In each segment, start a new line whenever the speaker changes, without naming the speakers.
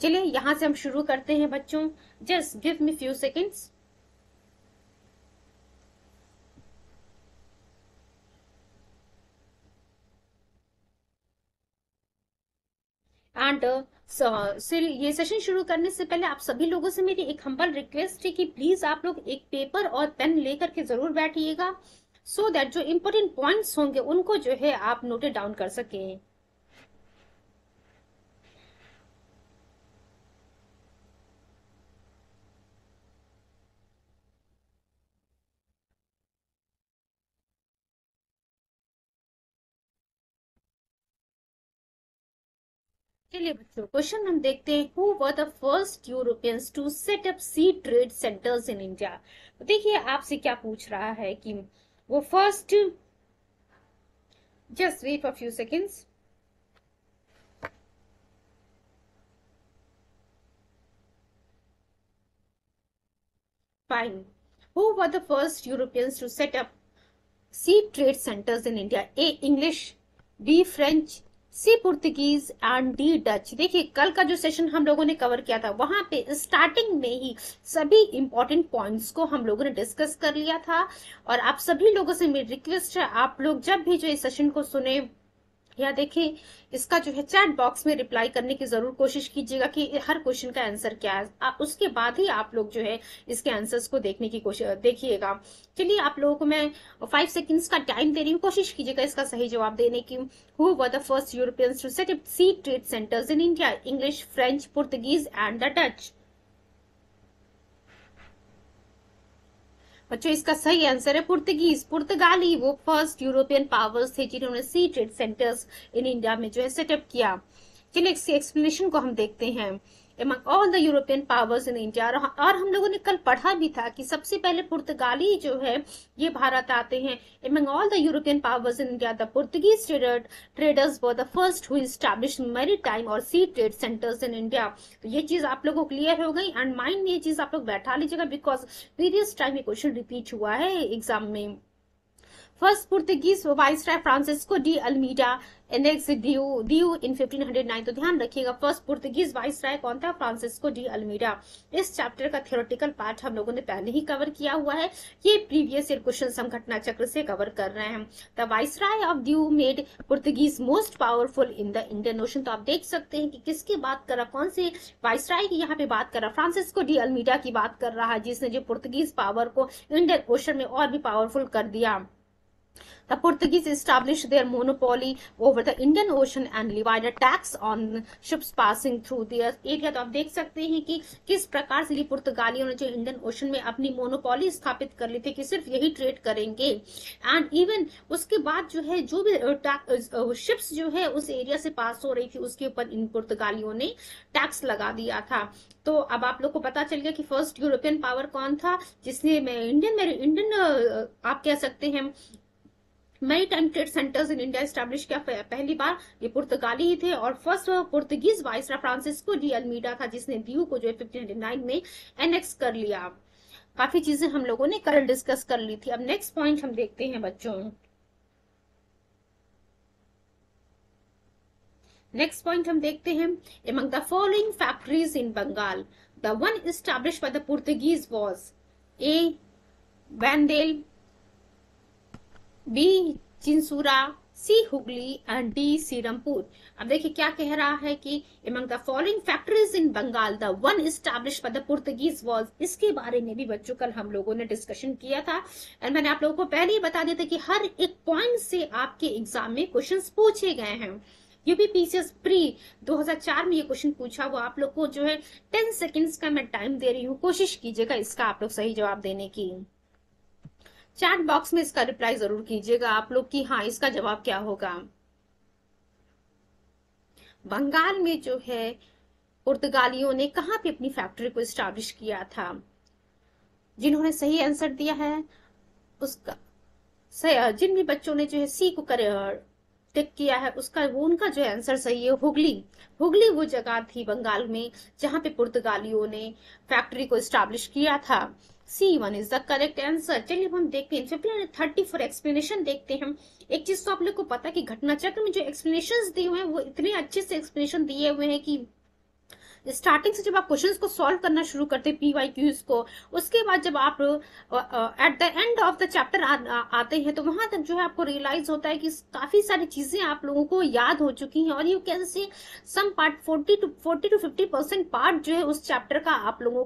चलिए यहाँ से हम शुरू करते हैं बच्चों। Just give me few seconds. And सिर ये सेशन शुरू करने से पहले आप सभी लोगों से मेरी एक हम्बल रिक्वेस्ट है कि प्लीज आप लोग एक पेपर और पेन लेकर के जरूर बैठिएगा, सो दैट जो इम्पोर्टेंट पॉइंट्स होंगे उनको जो है आप नोटेड डाउन कर सकें। चलिए बच्चों, क्वेश्चन हम देखते हैं। Who were the first Europeans to set up sea trade centres in India. देखिए आपसे क्या पूछ रहा है कि वो first, just wait for few seconds. Fine. Who were the first Europeans to set up sea trade centres in India? A English, B French, C Portuguese and D Dutch. देखिए कल का जो सेशन हम लोगों ने कवर किया था वहां पे स्टार्टिंग में ही सभी इंपॉर्टेंट पॉइंट्स को हम लोगों ने डिस्कस कर लिया था। और आप सभी लोगों से मेरी रिक्वेस्ट है, आप लोग जब भी जो इस सेशन को सुने या देखें, इसका जो है चैट बॉक्स में रिप्लाई करने की जरूर कोशिश कीजिएगा कि हर क्वेश्चन का आंसर क्या है। उसके बाद ही आप लोग जो है इसके आंसर्स को देखने की कोशिश देखिएगा। चलिए आप लोगों को मैं 5 सेकेंड्स का टाइम दे रही हूँ, कोशिश कीजिएगा इसका सही जवाब देने की। Who were the first Europeans to set up sea trade centres in India? English, French, Portuguese and the Dutch. बच्चों इसका सही आंसर है पुर्तगीज, पुर्तगाली। वो फर्स्ट यूरोपियन पावर्स थे जिन्होंने सी ट्रेड सेंटर्स इन इंडिया में जो है सेटअप किया। चलिए इसके एक्सप्लेनेशन को हम देखते हैं। among all the European powers in India, और हम लोगों ने कल पढ़ा भी था कि सबसे पहले पुर्तगाली जो है ये भारत आते हैं। among all the European powers in India, the Portuguese traders were the first who established maritime और sea trade centers in India। तो ये चीज आप लोगों को क्लियर हो गई एंड माइंड में ये चीज आप लोग बैठा लीजिएगा, बिकॉज प्रीवियस टाइम ये क्वेश्चन रिपीट हुआ है एग्जाम में। First Portuguese viceroy Francisco de Almeida annex दियो इन 1509। तो ध्यान रखिएगा फर्स्ट पुर्तगीज वाइसराय कौन था? Francisco de Almeida. इस चैप्टर का थियोरेटिकल पार्ट हम लोगों ने पहले ही कवर किया हुआ है, ये प्रीवियस ईयर क्वेश्चन हम घटना चक्र से कवर कर रहे हैं। द वाइसराय ऑफ दियो made Portuguese most powerful in the Indian ocean. तो आप देख सकते हैं कि किसकी बात कर रहा, कौन से वाइसराय की यहाँ पे बात कर रहा? फ्रांसिस्को डी अल्मीडा की बात कर रहा है, जिसने जो पुर्तगीज पावर को इंडियन ओशन में और भी पावरफुल कर दिया। The Portuguese established their monopoly over the Indian Ocean and levied a tax on ships passing through their area। तो आप देख सकते हैं कि किस प्रकार से ये पुर्तगालियों ने जो इंडियन ओशन में अपनी मोनोपोली स्थापित कर ली थी कि सिर्फ यही ट्रेड करेंगे। एंड इवन उसके बाद जो है जो भी शिप्स जो है उस एरिया से पास हो रही थी उसके ऊपर इन पुर्तगालियों ने टैक्स लगा दिया था। तो अब आप लोग को पता चल गया कि फर्स्ट यूरोपियन पावर कौन था जिसने इंडियन आप कह सकते हैं maritime trade centres in India establish किया। पहली बार ये पुर्तगाली ही थे और first Portuguese viceroy Francisco de Almeida था जिसने दीव को जो है 1509 में एनेक्स कर लिया। काफी चीजें हम लोगों ने कल डिस्कस कर ली थी। अब नेक्स्ट पॉइंट हम देखते हैं बच्चों। नेक्स्ट पॉइंट हम देखते हैं। among the following factories in Bengal, the one established by the Portuguese was A. Vandale, B Chinsurah, C Hooghly and D Serampore. अब देखिए क्या कह रहा है कि among the following factories in Bengal, the one established by the Portuguese was। इसके बारे में भी बच्चों कल हम लोगों ने डिस्कशन किया था एंड मैंने आप लोगों को पहले ही बता दिया था कि हर एक पॉइंट से आपके एग्जाम में क्वेश्चंस पूछे गए हैं। यूपीपीसीएस प्री 2004 में ये क्वेश्चन पूछा, वो आप लोग को जो है 10 सेकेंड्स का मैं टाइम दे रही हूँ, कोशिश कीजिएगा इसका आप लोग सही जवाब देने की। चैट बॉक्स में इसका रिप्लाई जरूर कीजिएगा आप लोग कि हाँ इसका जवाब क्या होगा। बंगाल में जो है पुर्तगालियों ने कहां पे अपनी फैक्ट्री को स्टैब्लिश किया था? जिन्होंने सही आंसर दिया है उसका जिन भी बच्चों ने जो है सी को टिक किया है उसका वो उनका जो आंसर सही है हुगली। हुगली वो जगह थी बंगाल में जहां पे पुर्तगालियों ने फैक्ट्री को स्टैब्लिश किया था। C1 is the correct answer. चलिए हम देखते हैं 34 एक्सप्लेनेशन देखते हैं। एक चीज तो आप लोग को पता है कि घटना चक्र में जो एक्सप्लेनेशन दिए हुए हैं वो इतने अच्छे से एक्सप्लेनेशन दिए हुए हैं कि स्टार्टिंग से जब आप क्वेश्चंस को सॉल्व करना शुरू करते हैं PYQs को, उसके बाद जब आप at the end of the chapter आते हैं तो वहां तक जो है आपको रियलाइज होता है कि काफी सारी चीजें आप लोगों को याद हो चुकी हैं, और you can see some part 40 to 50% part जो है उस चैप्टर का आप लोगों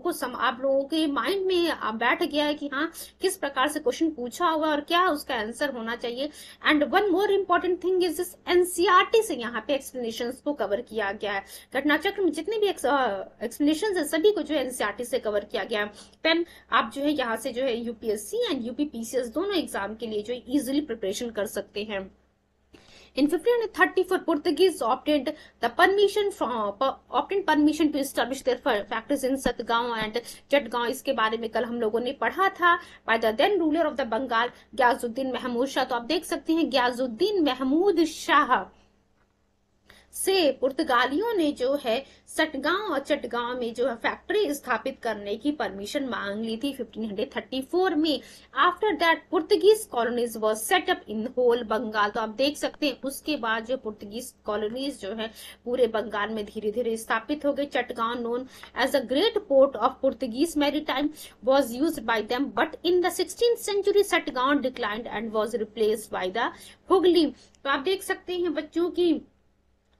के माइंड में बैठ गया है कि हाँ किस प्रकार से क्वेश्चन पूछा हुआ और क्या उसका आंसर होना चाहिए। And one more important thing is this, NCERT से यहाँ पे एक्सप्लेनेशन को कवर किया गया है। घटना चक्र में जितने भी एक्सप्लेनेशन है सभी को जो है एनसीईआरटी से कवर किया गया है। देन आप जो है यहाँ से जो है यूपीएससी एंड यूपीपीसीएस दोनों एग्जाम के लिए जो इजिली प्रिपरेशन कर सकते हैं। In 1534, Portuguese obtained permission to establish their factories in Satgaon and Chatgaon। इसके बारे में कल हम लोगों ने पढ़ा था। By the then ruler of the Bengal, गयाजुद्दीन Mahmood Shah. तो आप देख सकते हैं गयाजुद्दीन महमूद शाह से पुर्तगालियों ने जो है सटगांव और चटगांव में जो है फैक्ट्री स्थापित करने की परमिशन मांग ली थी 1534 में। After that Portuguese colonies was set up in whole Bengal. तो आप देख सकते हैं उसके बाद जो पुर्तगीज कॉलोनीज जो है पूरे बंगाल में धीरे धीरे स्थापित हो गई। Chittagong known as a great port of Portuguese maritime was used by them, but in the 16th century Satgaon declined and was replaced by the Hooghly. तो आप देख सकते हैं बच्चों की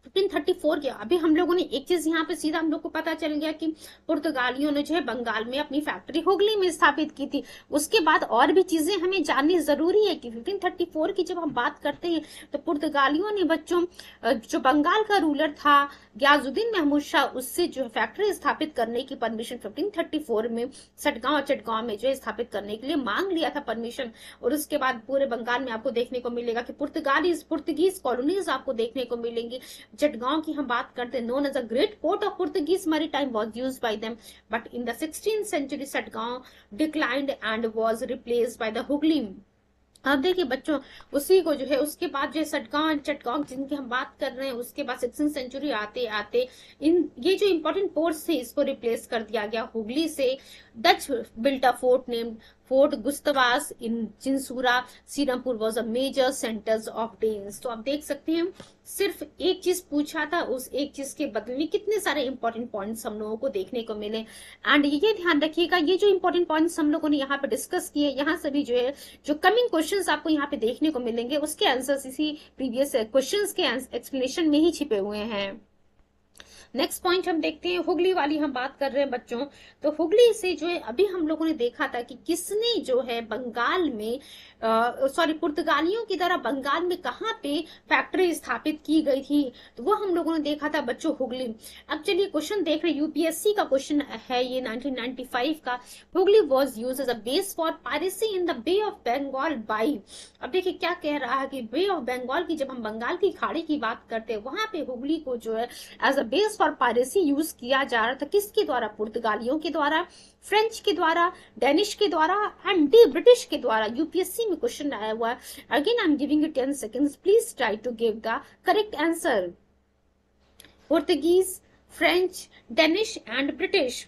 1534 के अभी हम लोगों ने एक चीज यहाँ पे सीधा हम लोग को पता चल गया कि पुर्तगालियों ने जो है बंगाल में अपनी फैक्ट्री हुगली में स्थापित की थी। उसके बाद और भी चीजें हमें जाननी जरूरी है कि 1534 की जब हम बात करते हैं तो पुर्तगालियों ने बच्चों जो बंगाल का रूलर था गयाजुद्दीन महमूद शाह, उससे जो है फैक्ट्री स्थापित करने की परमिशन 1534 में सटगांव और चटगांव में जो है स्थापित करने के लिए मांग लिया था परमिशन। और उसके बाद पूरे बंगाल में आपको देखने को मिलेगा कि पुर्तगीज कॉलोनीज आपको देखने को मिलेंगी। चटगांव की हम बात करते हैं, known as a great port of Portuguese maritime was used by them, but in the 16th century Chatgaon declined and was replaced by the Hooghly। अब देखिए बच्चों उसी को जो है उसके बाद जो सटगांव चटगांव जिनकी हम बात कर रहे हैं उसके बाद 16th सेंचुरी आते आते इन ये जो इंपॉर्टेंट पोर्ट्स थे इसको रिप्लेस कर दिया गया हुगली से। Dutch built a fort named fort Gustavus in Chinsurah Serampore was a major centers of Danes. तो आप देख सकते हैं सिर्फ एक चीज पूछा था, उस एक चीज के बदले में कितने सारे इंपॉर्टेंट पॉइंट्स हम लोगों को देखने को मिले। एंड ये ध्यान रखिएगा ये जो इंपॉर्टेंट पॉइंट्स हम लोगों ने यहाँ पे डिस्कस किए, यहाँ से भी जो है जो कमिंग क्वेश्चंस आपको यहाँ पे देखने को मिलेंगे उसके आंसर्स इसी प्रीवियस क्वेश्चंस के एक्सप्लेनेशन में ही छिपे हुए हैं। नेक्स्ट पॉइंट हम देखते हैं, हुगली वाली हम बात कर रहे हैं बच्चों। तो हुगली से जो है अभी हम लोगों ने देखा था कि किसने जो है बंगाल में पुर्तगालियों की तरह बंगाल में कहाँ पे फैक्ट्री स्थापित की गई थी, तो वो हम लोगों ने देखा था बच्चों हुगली। अब चलिए क्वेश्चन देख रहे हैं, यूपीएससी का क्वेश्चन है ये 1995 का। Hooghly was use as a base for piracy in the bay of Bengal by. अब देखिए क्या कह रहा है कि बे ऑफ बंगाल की जब हम बंगाल की खाड़ी की बात करते हैं वहां पे हुगली को जो है as a base for piracy use किया जा रहा था। किसके द्वारा? पुर्तगालियों के द्वारा, फ्रेंच के द्वारा, डेनिश के द्वारा एंड डी ब्रिटिश के द्वारा। यूपीएससी में क्वेश्चन आया हुआ है। Again I am giving you 10 seconds, please try to give the correct answer. Portuguese, French, Danish and British.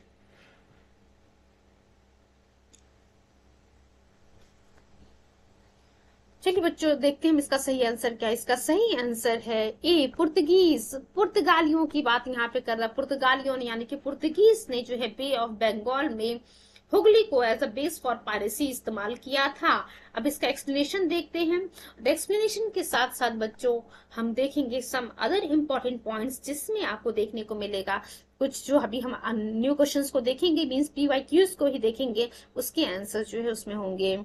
चलिए बच्चों देखते हैं हम इसका सही आंसर क्या है। इसका सही आंसर है ए पुर्तगीज। पुर्तगालियों की बात यहाँ पे कर रहा है। पुर्तगालियों ने यानी कि पुर्तगीज ने जो है बे ऑफ बंगाल में हुगली को as a base for piracy इस्तेमाल किया था। अब इसका एक्सप्लेनेशन देखते हैं। एक्सप्लेनेशन के साथ साथ बच्चों हम देखेंगे सम अदर इम्पोर्टेंट पॉइंट्स जिसमें आपको देखने को मिलेगा कुछ जो अभी हम न्यू क्वेश्चंस को देखेंगे, मींस PYQs को ही देखेंगे, उसके आंसर जो है उसमें होंगे।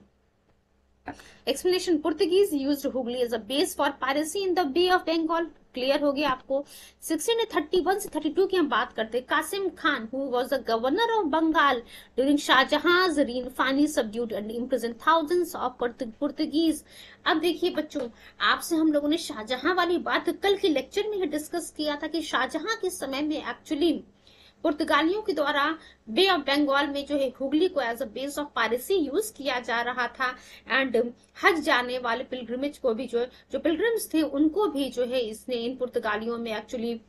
Explanation, Portuguese used Hooghly as a base for piracy in the bay of Bengal. Clear हो गया आपको। 1631 से 32 की हम बात करते हैं। Kasim Khan who was the governor of Bengal during Shahjahan's reign finally subdued and imprisoned thousands of Portuguese. अब देखिए बच्चों आपसे हम लोगों ने शाहजहां वाली बात कल के लेक्चर में ही डिस्कस किया था कि शाहजहां के समय में एक्चुअली पुर्तगालियों के द्वारा बे ऑफ बंगाल में जो है हुगली को as a base of piracy use किया जा रहा था। एंड हज जाने वाले पिलग्रिमेज को भी जो पिलग्रिम्स थे उनको भी जो है इसने इन पुर्तगालियों में एक्चुअली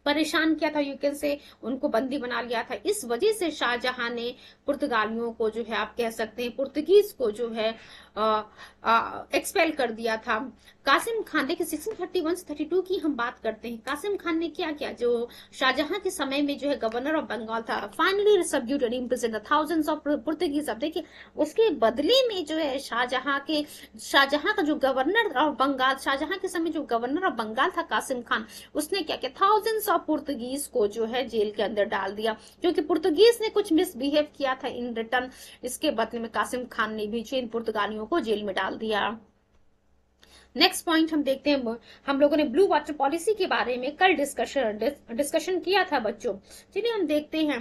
परेशान किया था, यू कैन से उनको बंदी बना लिया था। इस वजह से शाहजहां ने पुर्तगालियों को जो है आप कह सकते हैं पुर्तगीज को जो है एक्सपेल कर दिया था। कासिम खान, देखिए 1631-32 की हम बात करते हैं। कासिम खान ने क्या किया, जो शाहजहां के समय में जो है गवर्नर ऑफ बंगाल था, finally subdued and imprisoned thousands of Portuguese. अब देखिए उसके बदले में जो है शाहजहां का जो गवर्नर ऑफ बंगाल, शाहजहां के समय जो गवर्नर ऑफ बंगाल था कासिम खान, उसने क्या किया, थाउजेंड्स ऑफ पुर्तगीज को जो है जेल के अंदर डाल दिया, क्योंकि पुर्तगीज ने कुछ मिसबिहेव किया था इन रिटर्न। इसके बदले में कासिम खान ने भी इन पुर्तगालियों को जेल में डाल दिया। नेक्स्ट पॉइंट हम देखते हैं, हम लोगों ने ब्लू वाटर पॉलिसी के बारे में कल डिस्कशन किया था बच्चों। चलिए हम देखते हैं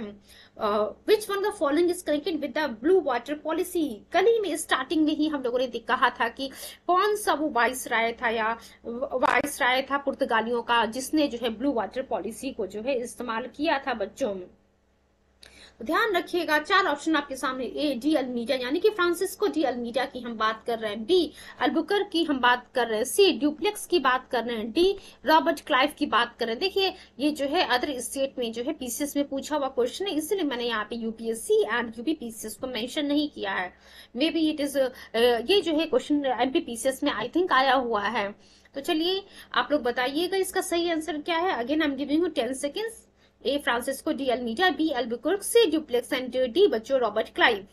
which one the following is connected with the blue water policy. कल ही में स्टार्टिंग में ही हम लोगों ने कहा था कि कौन सा वो वाइस राय था पुर्तगालियों का जिसने जो है ब्लू वाटर पॉलिसी को जो है इस्तेमाल किया था बच्चों। ध्यान रखिएगा, 4 ऑप्शन आपके सामने, ए डी अल्मीडा यानी कि फ्रांसिस्को डी अल्मीडा की हम बात कर रहे हैं, बी अल्बुकर की हम बात कर रहे हैं, सी ड्यूप्लेक्स की बात कर रहे हैं, डी रॉबर्ट क्लाइव की बात कर रहे हैं। देखिए ये जो है अदर स्टेट में जो है पीसीएस में पूछा हुआ क्वेश्चन है, इसलिए मैंने यहाँ पे यूपीएससी एंड यूपी पीसीएस को मेंशन नहीं किया है। मे बी इट इज ये जो है क्वेश्चन एमपी पीसीएस में आई थिंक आया हुआ है। तो चलिए आप लोग बताइएगा इसका सही आंसर क्या है। Again I am giving you 10 seconds. A Francisco de Almeida, B Albuquerque, C Dupleix and D बच्चों रॉबर्ट क्लाइव।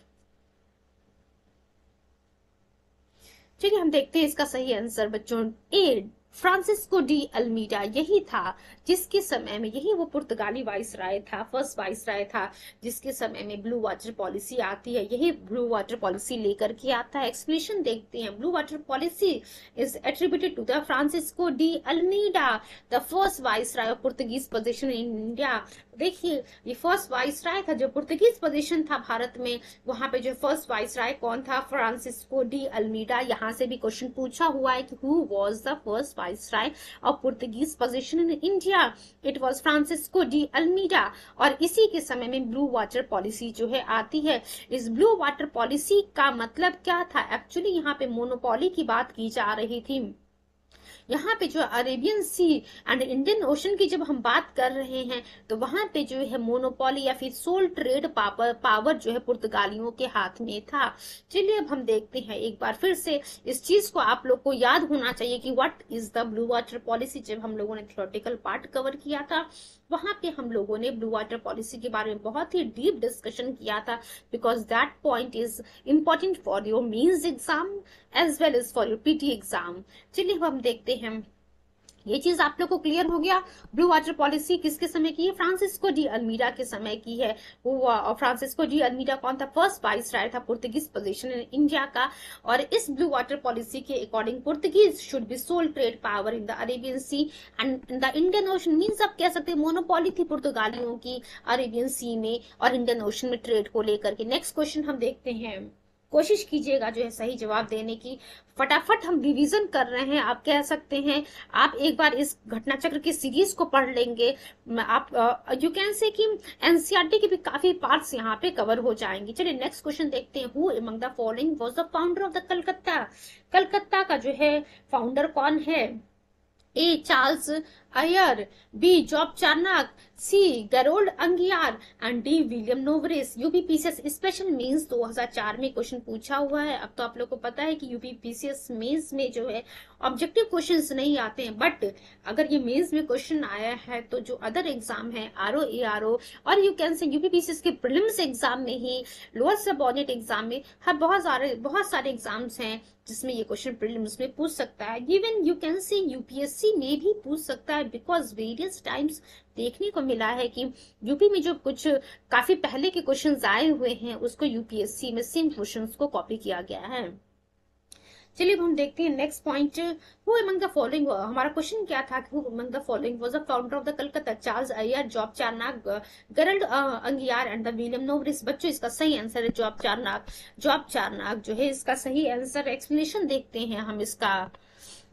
चलिए हम देखते हैं इसका सही आंसर बच्चों, ए फ्रांसिस्को डी अल्मीडा यही था जिसके समय में, यही वो पुर्तगाली वाइसराय था, फर्स्ट वाइसराय था जिसके समय में ब्लू वाटर पॉलिसी आती है, यही ब्लू वाटर पॉलिसी लेकर के आता है। एक्सप्लेनेशन देखते हैं, blue water policy is attributed to the Francisco de Almeida, the first viceroy of Portuguese position in India. देखिए ये फर्स्ट वाइसराय था, जो पुर्तगीज पोजीशन था भारत में, वहां पे जो फर्स्ट वाइसराय कौन था, फ्रांसिस्को डी अल्मीडा। यहाँ से भी क्वेश्चन पूछा हुआ है कि who was the first Viceroy of Portuguese possession in India? It was Francisco de Almeida। और इसी के समय में ब्लू वाटर पॉलिसी जो है आती है। इस ब्लू वाटर पॉलिसी का मतलब क्या था, एक्चुअली यहाँ पे मोनोपोली की बात की जा रही थी। यहाँ पे जो Arabian sea and Indian ocean की जब हम बात कर रहे हैं तो वहां पे जो है मोनोपोली या फिर सोल ट्रेड पावर जो है पुर्तगालियों के हाथ में था। चलिए अब हम देखते हैं एक बार फिर से, इस चीज को आप लोग को याद होना चाहिए कि what is the blue water policy. जब हम लोगों ने थ्योरेटिकल पार्ट कवर किया था वहां पे हम लोगों ने ब्लू वाटर पॉलिसी के बारे में बहुत ही डीप डिस्कशन किया था, because that point is important for your mains exam as well as for your PT exam. चलिए हम देखते हैं, ये चीज आप लोग को क्लियर हो गया। ब्लू वाटर पॉलिसी किसके समय की है, फ्रांसिस्को डी अल्मीडा के समय की है। वो फ्रांसिस्को डी अल्मीडा कौन था, फर्स्ट वाइसराय था पुर्तगीज पोजीशन इन इंडिया का। और इस ब्लू वाटर पॉलिसी के according Portuguese should be sole trade power in the Arabian sea and the Indian ocean. Means आप कह सकते हैं मोनोपोली थी पुर्तगालियों की अरेबियन सी में और इंडियन ओशन में ट्रेड को लेकर के। नेक्स्ट क्वेश्चन हम देखते हैं, कोशिश कीजिएगा जो है सही जवाब देने की। फटाफट हम रिवीजन कर रहे हैं, आप कह सकते हैं आप एक बार इस घटना चक्र की सीरीज को पढ़ लेंगे, आप यू कैन से कि एनसीईआरटी के भी काफी पार्ट्स यहाँ पे कवर हो जाएंगे। चलिए नेक्स्ट क्वेश्चन देखते हैं, who among the following was the founder of the Calcutta. Calcutta का जो है फाउंडर कौन है, A Charles Eyre, B Job Charnock, C Gerald Aungier and D William Norris. UPPCS special mains 2004 में क्वेश्चन पूछा हुआ है। अब तो आप लोग को पता है कि यूपीपीसीएस मेंस में जो है ऑब्जेक्टिव क्वेश्चंस नहीं आते हैं, बट अगर ये मेंस में क्वेश्चन आया है तो जो अदर एग्जाम है आरओ एआरओ और यू कैन से यूपीपीसीएस के प्रीलिम्स एग्जाम में ही, लोअर सबऑर्डिनेट एग्जाम में, हर बहुत सारे एग्जाम्स हैं जिसमें ये क्वेश्चन प्रीलिम्स में पूछ सकता है। Even you can say UPSC में भी पूछ सकता है, बिकॉज वेरियस टाइम्स देखने को मिला है कि यूपी में जो कुछ काफी पहले के क्वेश्चंस आए हुए हैं उसको यूपीएससी में सेम क्वेश्चंस को कॉपी किया गया है। चलिए हम देखते हैं next point, who among the following, हमारा क्वेश्चन क्या था, who among the following was the founder of the Calcutta, Charles Eyre, Job Charnock, Gerald Aungier and the William Norris. बच्चों इसका सही आंसर है जॉब चार्नक। जॉब चार्नक जो है इसका सही आंसर। एक्सप्लेनेशन देखते हैं हम इसका,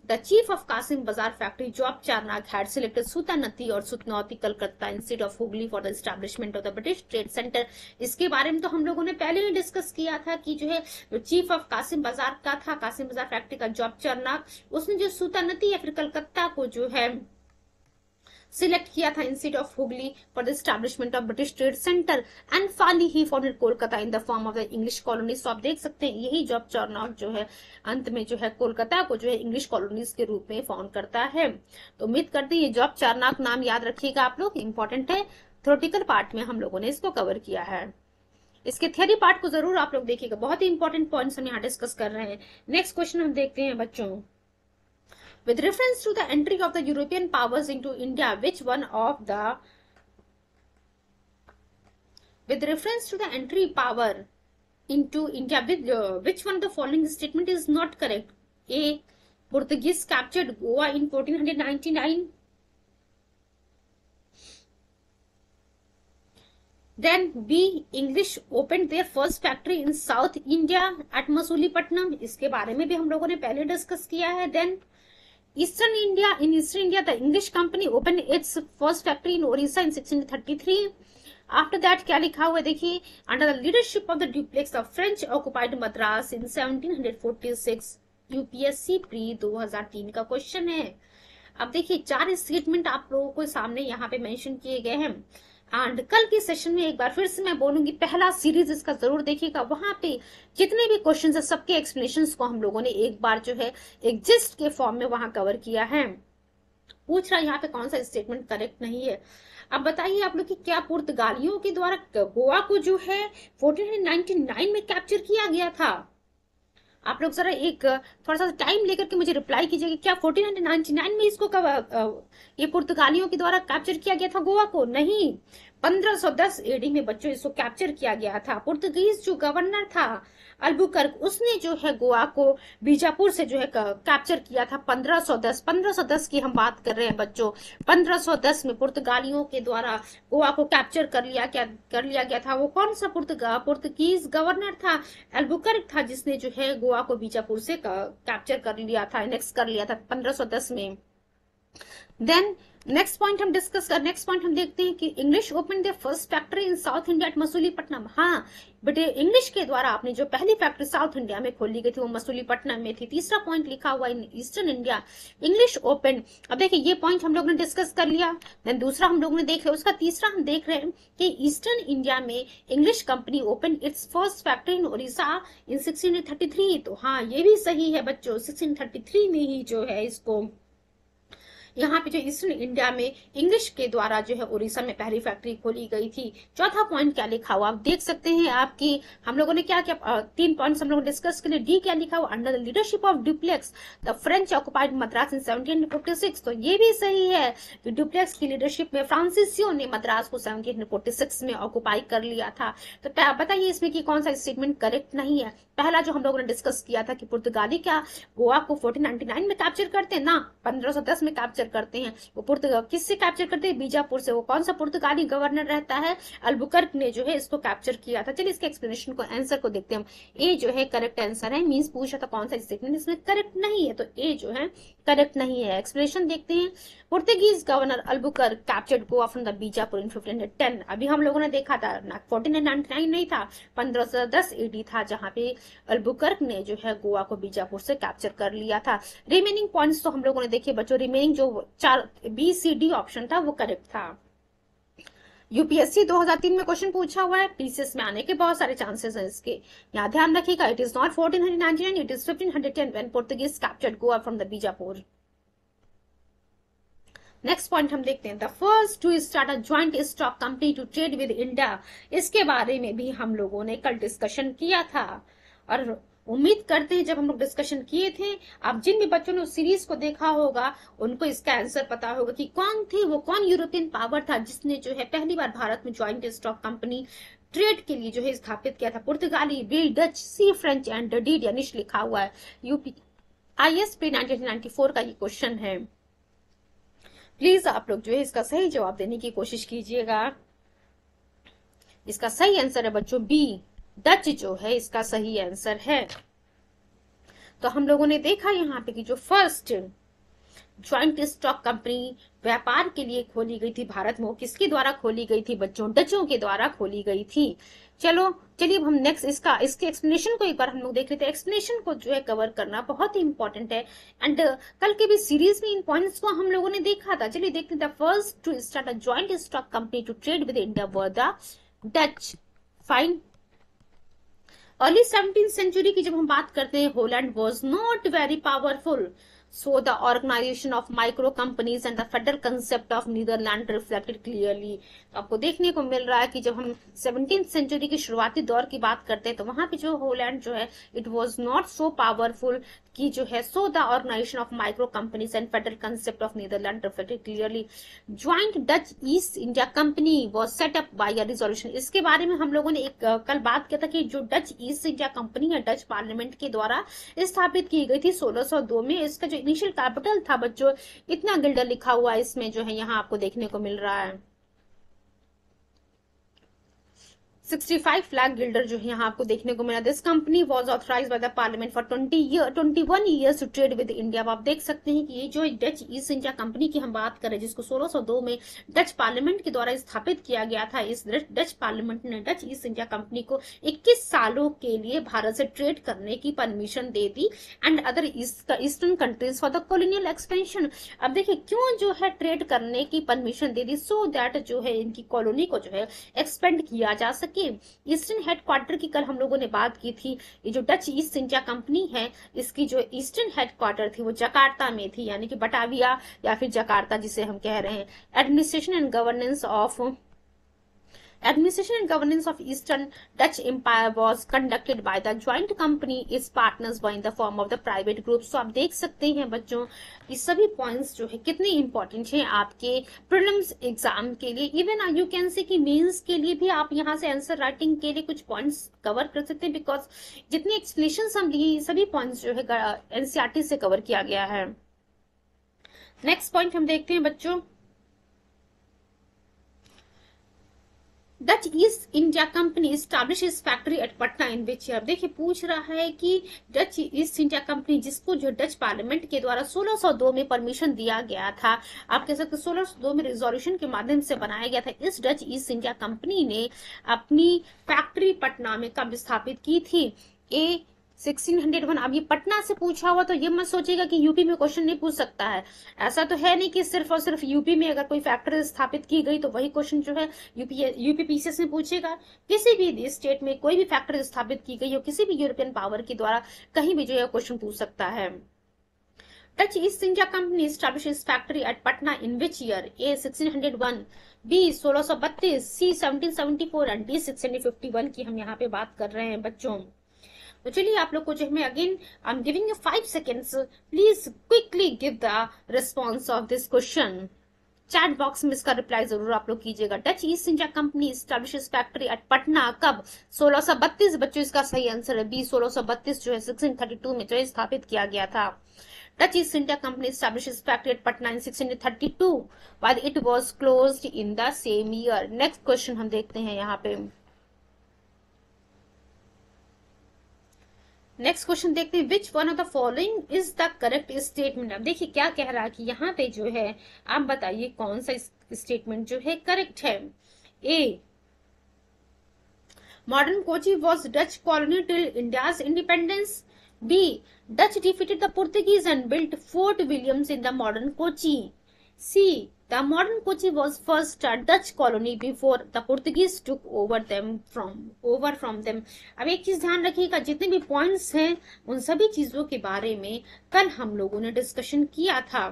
The chief of Kasim Bazar factory, Job Charnak, had selected Sutanati और सुतनौती Calcutta instead of Hooghly for the establishment of the British Trade Center। इसके बारे में तो हम लोगों ने पहले ही डिस्कस किया था कि जो है चीफ ऑफ कासिम बाजार का था, कासिम बाजार फैक्ट्री का जॉब चार्नक, उसने जो सुतानती या फिर कलकत्ता को जो है सिलेक्ट किया था institute of Hooghly for the establishment of British trade centre and finally he founded Kolkata in the form of the English colonies. तो आप देख सकते हैं यही जॉब चार्नॉक जो है अंत में जो है कोलकाता को जो है इंग्लिश कॉलोनीज के रूप में फाउंड करता है। तो उम्मीद करते हैं ये जॉब चार्नॉक नाम याद रखिएगा आप लोग, इंपॉर्टेंट है। थ्योरेटिकल पार्ट में हम लोगों ने इसको कवर किया है, इसके थियरी पार्ट को जरूर आप लोग देखिएगा, बहुत ही इंपॉर्टेंट पॉइंट्स हम यहाँ डिस्कस कर रहे हैं। नेक्स्ट क्वेश्चन हम देखते हैं बच्चों, with reference to the entry of the European powers into India, with reference to the entry power into India, which one of the following statement is not correct? A, Portuguese captured Goa in 1499. Then B, English opened their first factory in South India at Masulipatam. इसके बारे में भी हम लोगों ने पहले discuss किया है। Then Eastern India, in Eastern India, the English company opened its first factory in Orissa in 1633. After that, क्या लिखा हुआ है देखिए, under the leadership of the Dupleix, the French occupied Madras in 1746. UPSC pre 2003 का question है। अब देखिए 4 statement आप लोगों को सामने यहाँ पे मेंशन किए गए हैं। एंड कल के सेशन में एक बार फिर से मैं बोलूंगी, पहला सीरीज इसका जरूर देखिएगा, वहां पे जितने भी क्वेश्चंस है सबके एक्सप्लेनेशंस को हम लोगों ने एक बार जो है एक जिस्ट के फॉर्म में वहां कवर किया है। पूछ रहा है यहाँ पे कौन सा स्टेटमेंट करेक्ट नहीं है। अब बताइए आप लोग कि क्या पुर्तगालियों के द्वारा गोवा को जो है 1499 में कैप्चर किया गया था? आप लोग जरा एक थोड़ा सा टाइम लेकर के मुझे रिप्लाई कीजिएगा, क्या 1499 में इसको ये पुर्तगालियों के द्वारा कैप्चर किया गया था गोवा को? नहीं, 1510 एडी में बच्चों इसको कैप्चर किया गया था। पुर्तगीज जो गवर्नर था अल्बुकर्क, उसने जो है गोवा को बीजापुर से जो है कैप्चर किया था 1510 की हम बात कर रहे हैं बच्चों। 1510 में पुर्तगालियों के द्वारा गोवा को कैप्चर कर लिया गया था। वो कौन सा पुर्तगीज गवर्नर था? अल्बुकर्क था, जिसने जो है गोवा को बीजापुर से कैप्चर कर लिया था, एनेक्स कर लिया था 1510 में। देन नेक्स्ट पॉइंट हम देखते हैं कि English open the first factory in south India at Masulipatnam. हाँ बेटे, इंग्लिश के द्वारा आपने जो पहली फैक्ट्री साउथ इंडिया में खोली गई थी वो मसूलीपट्टनम में थी। तीसरा पॉइंट लिखा हुआ in eastern India English open. अब देखिए ये पॉइंट हम लोग ने डिस्कस कर लिया। देन दूसरा हम लोग ने देख लिया, उसका तीसरा हम देख रहे हैं कि ईस्टर्न इंडिया में English company open its first factory in Odisha in 1633। तो हाँ ये भी सही है बच्चों, 1633 में ही जो है इसको यहाँ पे जो ईस्टर्न इंडिया में इंग्लिश के द्वारा जो है उड़ीसा में पहली फैक्ट्री खोली गई थी। चौथा पॉइंट क्या लिखा हुआ आप देख सकते हैं आपकी, हम लोगों ने क्या 3 पॉइंट्स हम लोग डिस्कस के लिए। डी क्या लिखा हुआ, under the leadership of Dupleix the French occupied Madras in 1746। तो ये भी सही है कि ड्यूप्लेक्स की लीडरशिप में फ्रांसीसियों ने मद्रास को 1746 में ऑक्युपाई कर लिया था। तो बताइए इसमें कि कौन सा स्टेटमेंट करेक्ट नहीं है? पहला जो हम लोगों ने डिस्कस किया था कि पुर्तगाली क्या गोवा को 1499 में कैप्चर करते हैं ना, 1510 में कैप्चर करते हैं। वो पुर्तगाल किससे कैप्चर करते हैं? बीजापुर से। वो कौन सा पुर्तगाली गवर्नर रहता है? अल्बुकर्क ने जो है इसको कैप्चर किया था। चलिए इसके एक्सप्लेनेशन को आंसर को देखते हैं हम। ए जो है करेक्ट आंसर है, मींस पूछा था कौन सा स्टेटमेंट इसमें करेक्ट नहीं है, तो ए जो है करेक्ट नहीं है। एक्सप्लेनेशन देखते हैं। Portuguese governor Albuquerque captured Goa from the Bijapur in 1510। अभी हम लोगों ने देखा था 1499 नहीं था, 1510 एडी था, जहां पे अल्बुकर्क ने जो है गोवा को बीजापुर से कैप्चर कर लिया था। रिमेनिंग पॉइंट्स तो हम लोगों ने देखे बच्चों, रिमेनिंग जो 4 बी सी डी ऑप्शन था वो करेक्ट था। यूपीएससी 2003 में क्वेश्चन पूछा हुआ है, पीसीएस में आने के बहुत सारे चांसेस हैं इसके, यहाँ ध्यान रखिएगा। It is not 1499, it is 1510 when Portuguese captured Goa from the Bijapur. Next point हम देखते हैं, the first to start a joint stock company to trade with India. इसके बारे में भी हम लोगों ने कल डिस्कशन किया था और उम्मीद करते हैं जब हम लोग डिस्कशन किए थे, आप जिन भी बच्चों ने उस सीरीज को देखा होगा उनको इसका आंसर पता होगा कि कौन थे वो, कौन यूरोपियन पावर था जिसने जो है पहली बार भारत में ज्वाइंट स्टॉक कंपनी ट्रेड के लिए जो है स्थापित किया था। पुर्तगाली, British, Dutch, C French and D Danish लिखा हुआ है। यूपी IAS प्री 1994 का ये क्वेश्चन है। प्लीज आप लोग जो है इसका सही जवाब देने की कोशिश कीजिएगा। इसका सही आंसर है बच्चों बी, डच जो है इसका सही आंसर है। तो हम लोगों ने देखा यहाँ पे कि जो फर्स्ट ज्वाइंट स्टॉक कंपनी व्यापार के लिए खोली गई थी भारत में, वो किसके द्वारा खोली गई थी बच्चों? डचों के द्वारा खोली गई थी। चलो चलिए अब हम नेक्स्ट इसके एक्सप्लेनेशन को एक बार हम लोग देख लेते हैं। एक्सप्लेनेशन को जो है कवर करना बहुत ही इंपॉर्टेंट है, एंड कल के भी सीरीज में इन पॉइंट्स को हम लोगों ने देखा था। चलिए देखते हैं। The first to start a joint stock company to trade with India were the Dutch. Fine. Early 17th century की जब हम बात करते हैं, Holland was not very powerful, so the organisation of micro companies and the federal concept of Netherland reflected clearly. तो आपको देखने को मिल रहा है कि जब हम 17th सेंचुरी के शुरुआती दौर की बात करते हैं तो वहां पे जो होलैंड जो है it was not so powerful की जो है, so the organisation of micro companies and federal concept of Netherland reflected clearly. Joint Dutch East India company was set up by a resolution. इसके बारे में हम लोगों ने एक कल बात किया था कि जो डच ईस्ट इंडिया कंपनी है डच पार्लियामेंट के द्वारा स्थापित की गई थी 1602 में। इसका जो इनिशियल कैपिटल था बच्चों, इतना गिल्डर लिखा हुआ है इसमें जो है, यहाँ आपको देखने को मिल रहा है 65 लाख गिल्डर जो है यहाँ आपको देखने को मिला। This company was authorised by the parliament for 21 years to trade with India. आप देख सकते हैं कि ये जो डच ईस्ट इंडिया कंपनी की हम बात करें, जिसको 1602 में डच पार्लियामेंट के द्वारा स्थापित किया गया था, इस डच पार्लियामेंट ने डच ईस्ट इंडिया कंपनी को 21 सालों के लिए भारत से ट्रेड करने की permission they the and other eastern countries for the colonial expansion. अब देखिए क्यों जो है ट्रेड करने की permission they the, so that जो है इनकी कॉलोनी को जो है एक्सपेंड किया जा सके। ईस्टर्न हेडक्वार्टर की कल हम लोगों ने बात की थी। ये जो डच ईस्ट इंडिया कंपनी है, इसकी जो ईस्टर्न हेडक्वार्टर थी वो जकार्ता में थी, यानी कि बटाविया या फिर जकार्ता जिसे हम कह रहे हैं। Administration and governance of Eastern Dutch Empire was conducted by the joint company. Its partners were in the form of the private groups. तो आप देख सकते हैं बच्चों, ये सभी पॉइंट्स जो है कितने इंपॉर्टेंट हैं आपके प्रीलिम्स एग्जाम के लिए। इवन यू कैन से कि मेंस के लिए भी आप यहाँ से आंसर राइटिंग के लिए कुछ पॉइंट्स कवर कर सकते हैं, बिकॉज जितने एक्सप्लेनेशन हम लिए सभी पॉइंट्स जो है एनसीईआरटी से कवर किया गया है। नेक्स्ट पॉइंट हम देखते हैं बच्चों, Dutch East India company establish factory at Patna in which year. देखिए पूछ रहा है कि डच ईस्ट इंडिया कंपनी जिसको जो डच पार्लियामेंट के द्वारा 1602 में परमिशन दिया गया था, आप कह सकते 1602 में रिजोल्यूशन के माध्यम से बनाया गया था, इस डच ईस्ट इंडिया कंपनी ने अपनी फैक्ट्री पटना में कब स्थापित की थी? ए 1601। अब ये पटना से पूछा हुआ तो ये मत सोचिएगा कि यूपी में क्वेश्चन नहीं पूछ सकता है। ऐसा तो है नहीं कि सिर्फ और सिर्फ यूपी में अगर कोई फैक्ट्री स्थापित की गई तो वही क्वेश्चन जो है यूपी पीसीएस में पूछेगा। किसी भी स्टेट में कोई भी फैक्ट्री स्थापित की गई हो किसी भी यूरोपियन पावर के द्वारा, कहीं भी जो है क्वेश्चन पूछ सकता है। Dutch East India Company established its factory at Patna in which year? A 1601, B 1632, C 1774 and D 1651 की हम यहाँ पे बात कर रहे हैं बच्चों। तो चलिए आप लोग को जो मैं again I am giving you 5 seconds, please quickly give the response of this question. Chat box में इसका रिप्लाई जरूर आप लोग कीजिएगा। Dutch East India Company establishes factory at Patna कब? 1632 बच्चों, इसका सही आंसर है बी 1632 जो है 1632 में जो है स्थापित किया गया था। Dutch East India Company establishes factory at Patna in 1632 while it was closed in the same year. Next question हम देखते हैं यहाँ पे। नेक्स्ट क्वेश्चन देखते हैं, which one of the following is the correct statement. अब देखिए क्या कह रहा है कि यहाँ पे जो है आप बताइए कौन सा स्टेटमेंट जो है करेक्ट है। A modern Kochi was Dutch colony till India's independence. B. Dutch defeated the Portuguese and built Fort Williams in the modern Kochi. C. The modern Kochi was first a Dutch colony before the Portuguese took over from them. अब एक चीज ध्यान रखिएगा, जितने भी points हैं उन सभी चीजों के बारे में कल हम लोगों ने डिस्कशन किया था,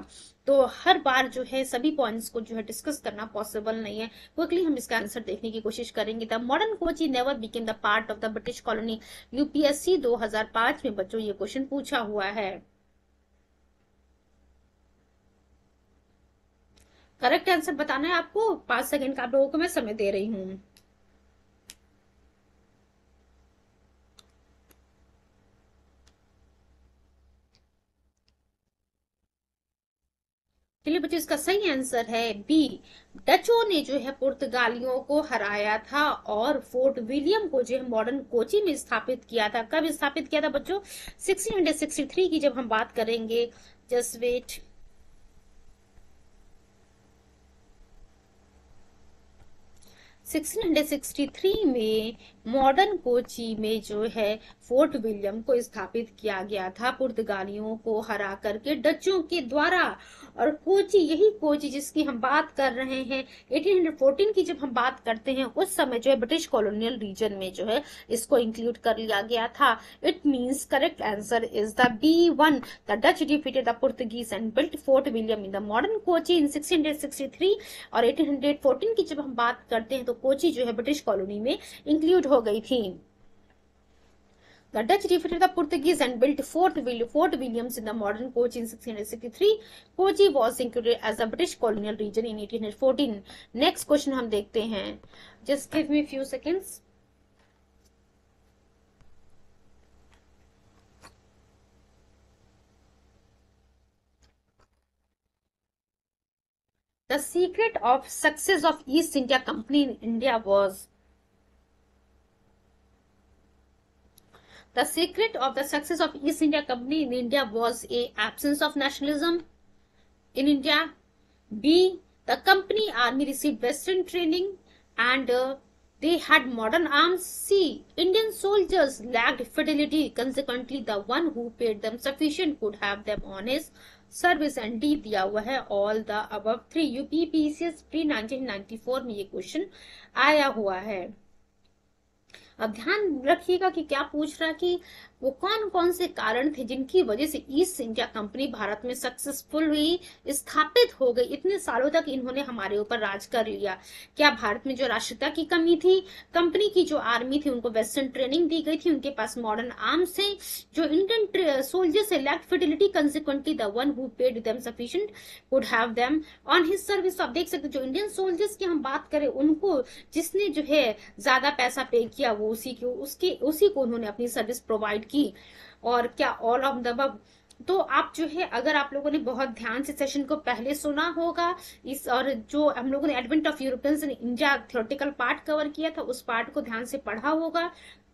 तो हर बार जो है सभी पॉइंट्स को जो है डिस्कस करना पॉसिबल नहीं है। क्विकली हम इसका आंसर देखने की कोशिश करेंगे। The modern Kochi never became the part of the British colony. UPSC 2005 में बच्चों ये क्वेश्चन पूछा हुआ है। करेक्ट आंसर बताना है आपको। 5 सेकंड का आप लोगों को मैं समय दे रही हूं। चलिए बच्चों, इसका सही आंसर है बी। डचों ने जो है पुर्तगालियों को हराया था और फोर्ट विलियम को जो है मॉडर्न कोची में स्थापित किया था। कब स्थापित किया था बच्चों? 1663 की जब हम बात करेंगे। Just wait. 1663 में मॉडर्न कोची में जो है फोर्ट विलियम को स्थापित किया गया था पुर्तगालियों को हरा करके डचों के द्वारा। और कोची, यही कोची जिसकी हम बात कर रहे हैं 1814 की जब हम बात करते हैं, उस समय जो है ब्रिटिश कॉलोनियल रीजन में जो है इसको इंक्लूड कर लिया गया था। It means correct answer is the B1। The Dutch defeated the Portuguese and built fort William in the modern Kochi in 1663। और 1814 की जब हम बात करते हैं तो कोची जो है ब्रिटिश कॉलोनी में इंक्लूड हो गई थी। The Dutch defeated the Portuguese and built Fort Williams in the modern Kochi in 1663. Kochi was included as a British colonial region in 1814. Next question हम देखते हैं. Just give me a few seconds. The secret of success of East India Company in India was. The secret of the success of East India Company in India was A. Absence of nationalism in India. B. The company army received Western training and they had modern arms. C. Indian soldiers lacked fidelity. Consequently, the one who paid them sufficient could have them on his service. And D दिया हुआ है all the above 3। UPPCS pre 1994 में ये question आया हुआ है। अब ध्यान रखिएगा कि क्या पूछ रहा है कि वो कौन कौन से कारण थे जिनकी वजह से ईस्ट इंडिया कंपनी भारत में सक्सेसफुल हुई, स्थापित हो गई। इतने सालों तक इन्होंने हमारे ऊपर राज कर लिया। क्या भारत में जो राष्ट्रीयता की कमी थी, कंपनी की जो आर्मी थी उनको वेस्टर्न ट्रेनिंग दी गई थी, उनके पास मॉडर्न आर्म्स थे, जो Indian soldiers lacked fidelity, consequently the one who paid them sufficient could have them on his service. आप देख सकते जो इंडियन सोल्जर्स की हम बात करें, उनको जिसने जो है ज्यादा पैसा पे किया वो उसी को उन्होंने अपनी सर्विस प्रोवाइड की। और क्या ऑल ऑफ द अबव। तो आप जो है अगर आप लोगों ने बहुत ध्यान से सेशन को पहले सुना होगा इस, और जो हम लोगों ने advent of Europeans in India theoretical part cover किया था, उस पार्ट को ध्यान से पढ़ा होगा,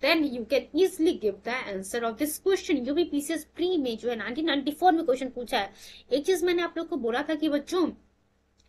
then you can easily give the answer of this question. UPPCS pre में जो है 1994 में क्वेश्चन पूछा है। एक चीज मैंने आप लोग को बोला था कि बच्चों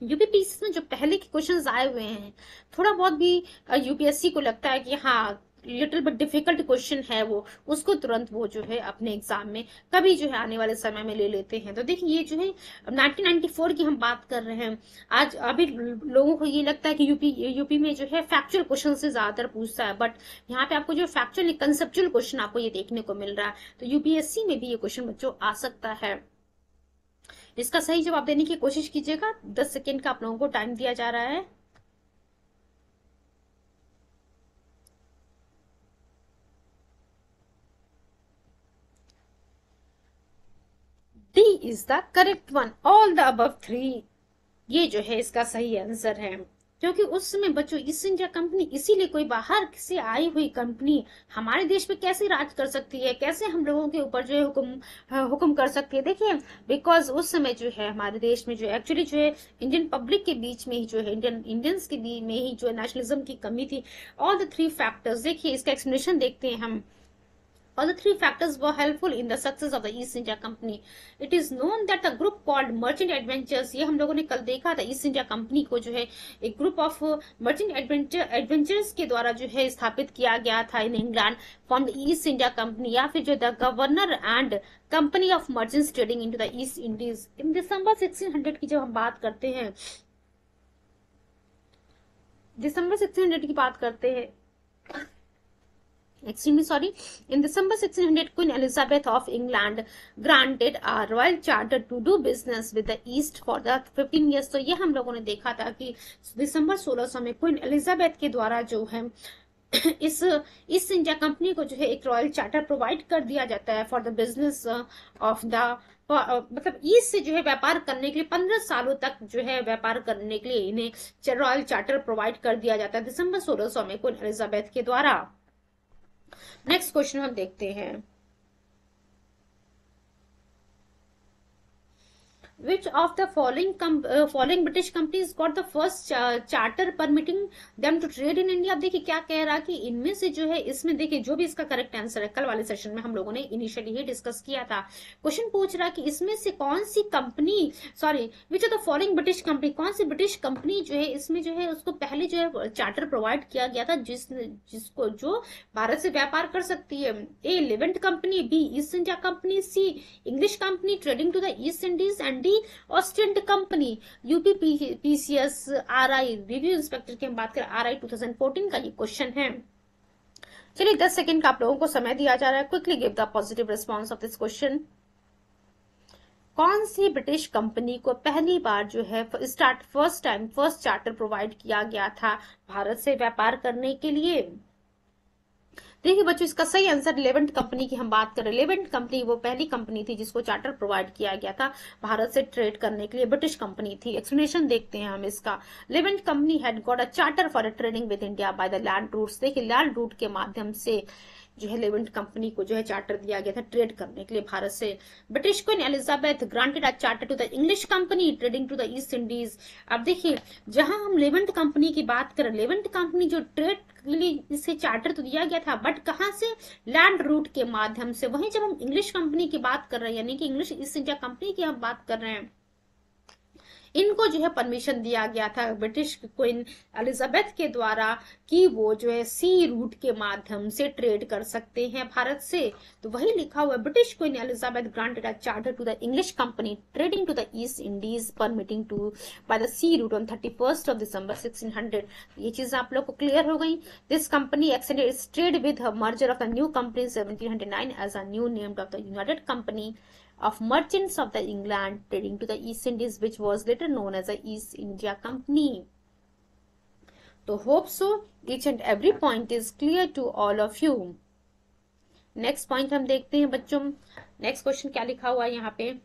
यूपीपीसीएस में जो पहले के क्वेश्चंस आए हुए हैं, थोड़ा बहुत भी यूपीएससी को लगता है कि हाँ लिटिल बट डिफिकल्ट क्वेश्चन है वो, उसको तुरंत वो जो है अपने एग्जाम में कभी जो है आने वाले समय में ले लेते हैं। तो देखिए ये जो है 1994 की हम बात कर रहे हैं। आज अभी लोगों को ये लगता है कि यूपी में जो है फैक्चुअल क्वेश्चन से ज्यादातर पूछता है, बट यहाँ पे आपको जो फैक्चुअल कंसेप्चुअल क्वेश्चन आपको ये देखने को मिल रहा है। तो यूपीएससी में भी ये क्वेश्चन बच्चों आ सकता है। इसका सही जवाब देने की कोशिश कीजिएगा। 10 सेकेंड का आप लोगों को टाइम दिया जा रहा है। D is the correct one, all the above 3 ये जो है इसका सही आंसर है। क्योंकि उस समय बच्चों ईस्ट इंडिया कंपनी, इसीलिए कोई बाहर से आई हुई कंपनी हमारे देश पे कैसे राज कर सकती है, कैसे हम लोगों के ऊपर जो है हुक्म कर सकती है। देखिए बिकॉज उस समय जो है हमारे देश में जो एक्चुअली जो है इंडियन पब्लिक के बीच में ही जो है इंडियंस के बीच में ही जो है नेशनलिज्म की कमी थी। ऑल द 3 फैक्टर्स, देखिए इसका एक्सप्लेनेशन देखते हैं हम। All the 3 factors were helpful in the success of the East India Company. It is known that a group called Merchant Adventurers, ये हम लोगों ने कल देखा था, ईस्ट इंडिया कंपनी को जो है एक ग्रुप ऑफ मर्चेंट एडवेंचर्स के द्वारा जो है स्थापित किया गया था in England, form East India company, या फिर जो the governor and company of merchants trading into the East Indies. In December 1600 की जब हम बात करते हैं, दिसंबर 1600 की बात करते हैं, extremely sorry, in December 1600 Queen Elizabeth of England granted a royal charter to do business with the East for the 15 years। तो ये हम लोगों ने देखा था कि दिसंबर 1600 में क्वीन एलिजाबेथ के द्वारा जो है इस ईस्ट इंडिया कंपनी को जो है एक रॉयल चार्टर प्रोवाइड कर दिया जाता है for the business of the, मतलब ईस्ट से जो है व्यापार करने के लिए 15 सालों तक जो है व्यापार करने के लिए इन्हें रॉयल चार्टर प्रोवाइड कर दिया जाता है दिसंबर 1600 में क्वीन एलिजाबेथ के द्वारा। नेक्स्ट क्वेश्चन हम देखते हैं। Which of the following British companies got the first charter permitting them to trade in India? अब देखिए क्या कह रहा कि इनमें से जो है, इसमें देखिए जो भी इसका करेक्ट आंसर है, कल वाले सेशन में हम लोगों ने इनिशियली ही डिस्कस किया था। क्वेश्चन पूछ रहा कि इसमें से कौन सी company, sorry, which of the following British company, कौन सी ब्रिटिश कंपनी जो है इसमें जो है उसको पहले जो है चार्टर प्रोवाइड किया गया था, जिसको जो भारत से व्यापार कर सकती है। A Levant company, B East India company, C English company trading to the East Indies, and D Ostend company. UP PCS RI review inspector की हम बात करें, आरआई 2014 का ये क्वेश्चन है। चलिए 10 सेकंड का आप लोगों को समय दिया जा रहा है, quickly give the positive response of this question. कौन सी ब्रिटिश कंपनी को पहली बार जो है फर्स्ट चार्टर प्रोवाइड किया गया था भारत से व्यापार करने के लिए? देखिए बच्चों, इसका सही आंसर लेवेंट कंपनी की हम बात करें। लेवेंट कंपनी वो पहली कंपनी थी जिसको चार्टर प्रोवाइड किया गया था भारत से ट्रेड करने के लिए, ब्रिटिश कंपनी थी। एक्सप्लेनेशन देखते हैं हम इसका। Levant company had got a charter for trading with India by the land routes. देखिए लैंड रूट के माध्यम से जो है लेवेंट कंपनी को जो है चार्टर दिया गया था ट्रेड करने के लिए भारत से। British queen Elizabeth granted a charter to the English company trading to the East Indies. अब देखिए जहां हम लेवेंट कंपनी की बात करें, लेवेंट कंपनी जो ट्रेड के लिए इसे चार्टर तो दिया गया था, बट कहां से? लैंड रूट के माध्यम से। वहीं जब हम इंग्लिश कंपनी की बात कर रहे हैं, यानी कि इंग्लिश ईस्ट इंडिया कंपनी की हम बात कर रहे हैं, इनको जो है परमिशन दिया गया था ब्रिटिश क्वीन एलिजाबेथ के द्वारा कि वो जो है सी रूट के माध्यम से ट्रेड कर सकते हैं भारत से। तो वही लिखा हुआ है, British queen Elizabeth granted a charter to the English company trading to the East Indies permitting to by the sea route on 31st of December 1600। ये चीज आप लोग को क्लियर हो गई। This company extended its trade with merger of the new company 1709 as a new named of the united company of merchants of the England trading to the East Indies, which was later known as the East India Company. So hope so each and every point is clear to all of you. Next point हम देखते हैं बच्चों। Next question क्या लिखा हुआ है यहाँ पे?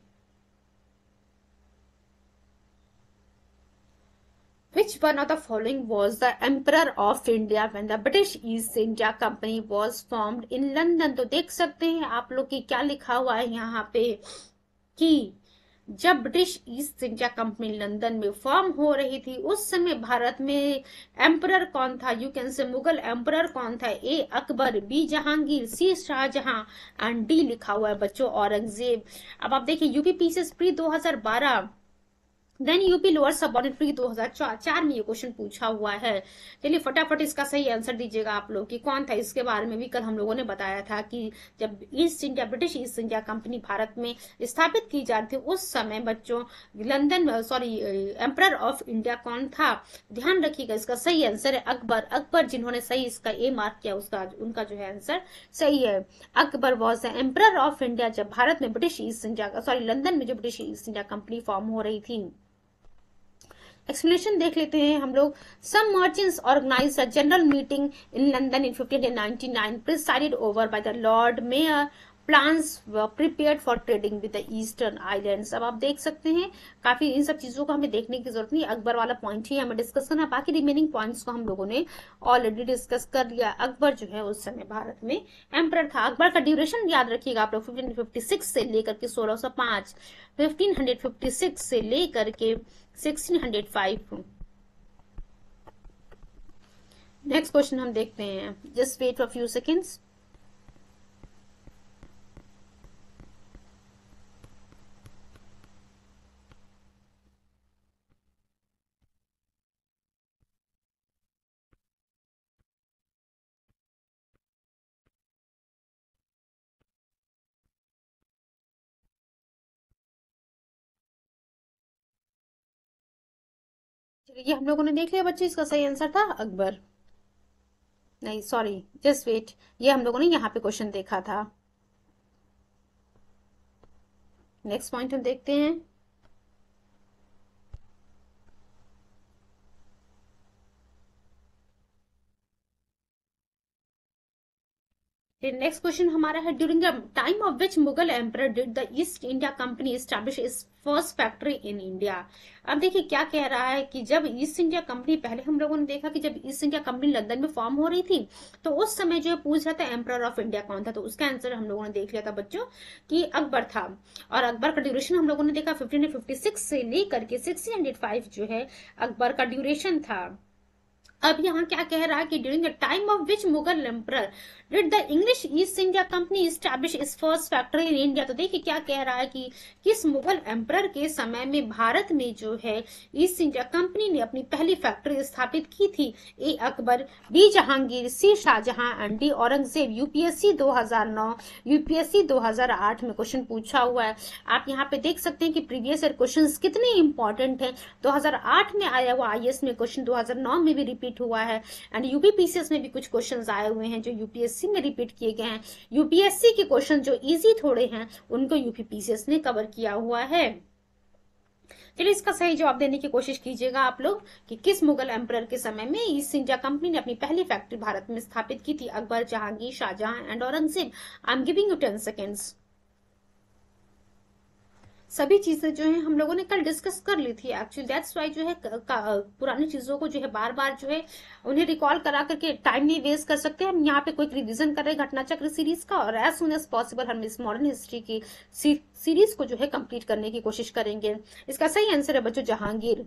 Which one of the following was the Emperor of India when the British East India Company was formed in London? तो देख सकते हैं आप लोग की क्या लिखा हुआ है यहाँ पे कि जब British East India company London में फॉर्म हो रही थी, उस समय भारत में एम्परर कौन था? You can say Mughal emperor कौन था? A Akbar, B Jahangir, C Shahjahan, and D लिखा हुआ है बच्चों औरंगजेब। अब आप देखिए UP PCS pre 2012, then UP lower subordinate pre 2004 में ये क्वेश्चन पूछा हुआ है। चलिए फटाफट इसका सही आंसर दीजिएगा आप लोग कि कौन था। इसके बारे में भी कल हम लोगों ने बताया था कि जब British East India company Bharat में स्थापित की जाती थी, उस समय बच्चों लंदन एम्परर ऑफ इंडिया कौन था? ध्यान रखिएगा, इसका सही आंसर है अकबर। अकबर जिन्होंने सही इसका ए मार्क किया, उसका उनका जो है आंसर सही है। Akbar was the emperor of India जब भारत में ब्रिटिश ईस्ट इंडिया लंदन में जो British East India company form हो रही थी। एक्सप्लेनेशन देख लेते हैं हम लोग। Some merchants organise a general meeting in London in 1599 presided over by the lord mayor. Plans prepared for trading with the eastern islands. अब आप देख सकते हैं काफी इन सब चीजों को हमें देखने की जरूरत नहीं, अकबर वाला पॉइंट ही हमें डिस्कस करना, बाकी रिमेनिंग पॉइंट्स को हम लोगों ने ऑलरेडी डिस्कस कर लिया। अकबर जो है उस समय भारत में एम्परर था। अकबर का ड्यूरेशन याद रखिएगा आप लोग, 1556 से लेकर के 1605, 1556 से लेकर के 1605। नेक्स्ट क्वेश्चन हम देखते हैं, just wait for few seconds. ये हम लोगों ने देख लिया बच्चे, इसका सही आंसर था अकबर। नहीं सॉरी, जस्ट वेट, ये हम लोगों ने यहाँ पे क्वेश्चन देखा था। नेक्स्ट पॉइंट हम देखते हैं। नेक्स्ट क्वेश्चन हमारा है, during the time of which Mughal emperor did the east India company establish its first factory in India. अब देखिए क्या कह रहा है कि जब ईस्ट इंडिया कंपनी, पहले हम लोगों ने देखा कि जब ईस्ट इंडिया कंपनी लंदन में फॉर्म हो रही थी तो उस समय जो है पूछ रहा था एम्परर ऑफ इंडिया कौन था, तो उसका आंसर हम लोगों ने देख लिया था बच्चों कि अकबर था। और अकबर का ड्यूरेशन हम लोगों ने देखा 1556 से लेकर के 1605 जो है अकबर का ड्यूरेशन था। अब यहाँ क्या कह रहा है कि during the time of which Mughal emperor did the English East India company establish it's first factory in India. तो देखिए क्या कह रहा है कि किस मुगल एम्परर के समय में भारत में जो है ईस्ट इंडिया कंपनी ने अपनी पहली फैक्ट्री स्थापित की थी। A Akbar, B Jahangir, C Shahjahan and D Aurangzeb. UPSC 2009, UPSC 2008 में क्वेश्चन पूछा हुआ है। आप यहाँ पे देख सकते हैं कि प्रीवियस ईयर क्वेश्चन कितने इंपॉर्टेंट है। 2008 में आया हुआ आईएएस में क्वेश्चन 2009 में भी रिपीट हुआ है, एंड यूपीपीसीएस में भी कुछ क्वेश्चंस आए हुए हैं जो यूपीएससी में रिपीट किए गए हैं। यूपीएससी के क्वेश्चन जो इजी थोड़े हैं उनको यूपीपीसीएस ने कवर किया हुआ है। चलिए इसका सही जवाब देने की कोशिश कीजिएगा आप लोग कि किस मुगल एम्परर के समय में ईस्ट इंडिया कंपनी ने अपनी पहली फैक्ट्री भारत में स्थापित की थी। Akbar, Jahangir, Shahjahan and Aurangzeb. I am giving you 10 seconds. सभी चीजें जो है हम लोगों ने कल डिस्कस कर ली थी एक्चुअली, दैट्स वाई जो है पुरानी चीजों को जो है बार बार जो है उन्हें रिकॉल करा करके टाइम नहीं वेस्ट कर सकते। हम यहाँ पे कोई रिवीजन कर रहे हैं घटनाचक्र सीरीज का, और एज सुन एज पॉसिबल हम इस मॉडर्न हिस्ट्री की सीरीज को जो है कंप्लीट करने की कोशिश करेंगे। इसका सही आंसर है बच्चों जहांगीर।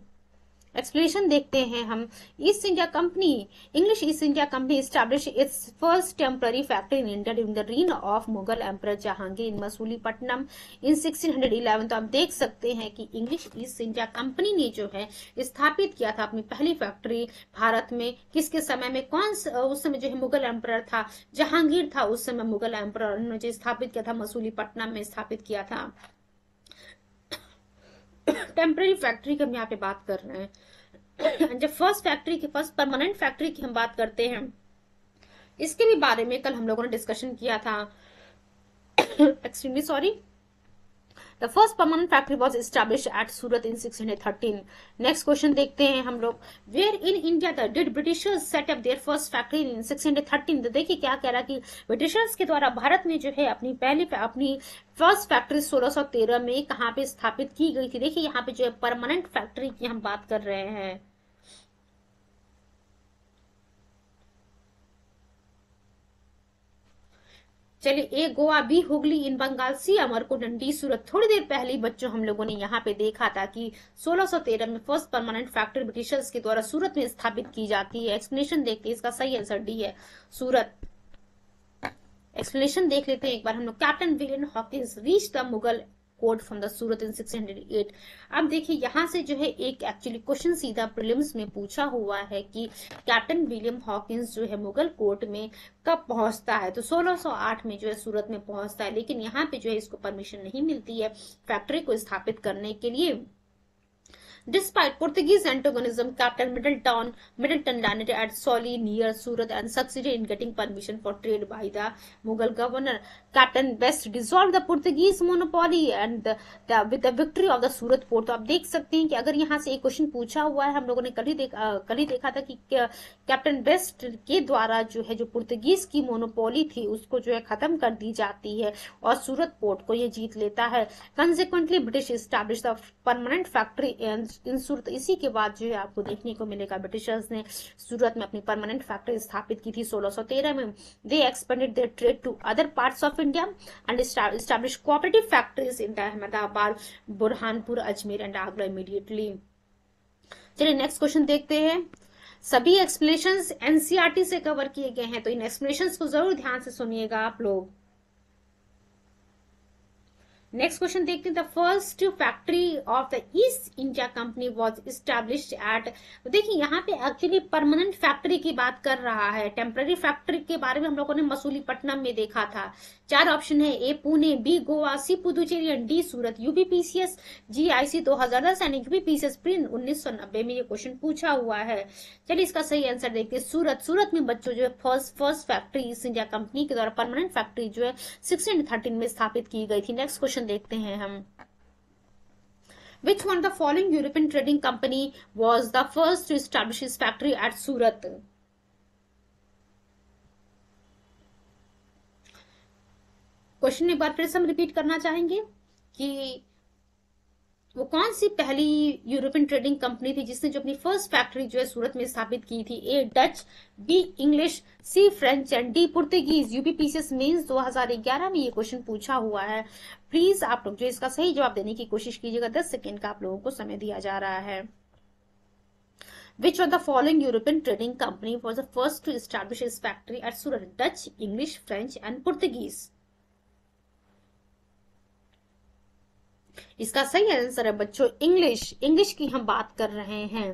एक्सप्लेनेशन देखते हैं हम। East India company, English East India company establish its first temporary factory in India during the reign of Mughal emperor Jahangir in Masulipatnam in 1611। तो आप देख सकते हैं कि इंग्लिश ईस्ट इंडिया कंपनी ने जो है स्थापित किया था अपनी पहली फैक्ट्री भारत में। किसके समय में, कौन उस समय जो है मुगल एम्परर था, जहांगीर था उस समय मुगल एम्परर, उन्होंने जो स्थापित किया था मसूलीपट्टनम में स्थापित किया था। टेम्पररी फैक्ट्री की हम यहाँ पे बात कर रहे हैं। जब फर्स्ट फैक्ट्री की, फर्स्ट परमानेंट फैक्ट्री की हम बात करते हैं, इसके भी बारे में कल हम लोगों ने डिस्कशन किया था। Extremely sorry. The first permanent factory was established at Surat in 1613. Next question देखते हैं हम लोग। Where in India did Britishers set up their first factory in 1613? तो देखिए क्या कह रहा कि ब्रिटिशर्स के द्वारा भारत में जो है अपनी फर्स्ट फैक्ट्री 1613 में कहाँ पे स्थापित की गई थी। देखिए यहाँ पे जो है परमानेंट फैक्ट्री की हम बात कर रहे हैं। चलिए, ए गोवा, बी हुगली इन बंगाल, सी अमरकोटन, डी सूरत। थोड़ी देर पहले बच्चों हम लोगों ने यहाँ पे देखा था कि 1613 में फर्स्ट परमानेंट फैक्ट्री ब्रिटिशर्स के द्वारा सूरत में स्थापित की जाती है। एक्सप्लेनेशन देखते हैं, इसका सही आंसर डी है, सूरत। एक्सप्लेनेशन देख लेते हैं एक बार हम लोग। Captain William Hawkins reach the Mughal court from the Surat in 1608। अब देखिए यहाँ से जो है एक एक्चुअली क्वेश्चन सीधा प्रीलिम्स में पूछा हुआ है कि कैप्टन विलियम हॉकिंस जो है मुगल कोर्ट में कब पहुंचता है। तो 1608 में जो है सूरत में पहुंचता है, लेकिन यहाँ पे जो है इसको परमिशन नहीं मिलती है फैक्ट्री को स्थापित करने के लिए। Despite Portuguese antagonism, Captain Middleton landed at Soli near Surat and succeeded in getting permission for trade by the Mughal governor. Captain Best dissolved the Portuguese monopoly and with the victory of the Surat port. तो आप देख सकते हैं कि अगर यहाँ से एक क्वेश्चन पूछा हुआ है, हम लोगों ने कल ही देखा था कि कैप्टन बेस्ट के द्वारा जो है जो पुर्तगीज की मोनोपोली थी उसको जो है खत्म कर दी जाती है और सूरत पोर्ट को ये जीत लेता है। Consequently British establish the permanent factory in Surat. इसी के बाद जो है आपको देखने को मिलेगा ब्रिटिशर्स ने सूरत में अपनी परमानेंट फैक्ट्री स्थापित की थी 1613 में। They expanded their trade to other parts of India and establish cooperative factories in Ahmedabad, Burhanpur, Ajmer and Agra immediately. चलिए नेक्स्ट क्वेश्चन देखते हैं। सभी एक्सप्लेनेशंस एनसीईआरटी से कवर किए गए हैं, तो इन एक्सप्लेनेशंस को जरूर ध्यान से सुनिएगा आप लोग। नेक्स्ट क्वेश्चन देखते हैं। The first factory of the east India company was established eight. तो देखिए यहाँ पे एक्चुअली परमानेंट फैक्ट्री की बात कर रहा है। टेम्पररी फैक्ट्री के बारे में हम लोगों ने मसूलीपट्टनम में देखा था। 4 ऑप्शन है, A Pune, B Goa, C Puducherry and D Surat. UPPCS GIC 2010 and UPPCS pre 1990 में ये क्वेश्चन पूछा हुआ है। चलिए इसका सही आंसर देखते हैं, सूरत। सूरत में बच्चों जो है first factory east India company के द्वारा परमानेंट फैक्ट्री जो है 1613 में स्थापित की गई थी। नेक्स्ट क्वेश्चन देखते हैं हम। Which one of the following European trading company was the first to establish its factory at Surat? Question एक बार फिर से हम रिपीट करना चाहेंगे कि वो कौन सी पहली यूरोपियन ट्रेडिंग कंपनी थी जिसने जो अपनी फर्स्ट फैक्ट्री जो है सूरत में स्थापित की थी? A Dutch, B English, C French and D Portuguese. UPPCS mains 2011 में ये क्वेश्चन पूछा हुआ है। प्लीज आप लोग जो इसका सही जवाब देने की कोशिश कीजिएगा। 10 सेकेंड का आप लोगों को समय दिया जा रहा है। Which of the following European trading company was the first to establish its factory at Surat? Dutch, English, French and Portuguese. इसका सही आंसर है बच्चों इंग्लिश। इंग्लिश की हम बात कर रहे हैं।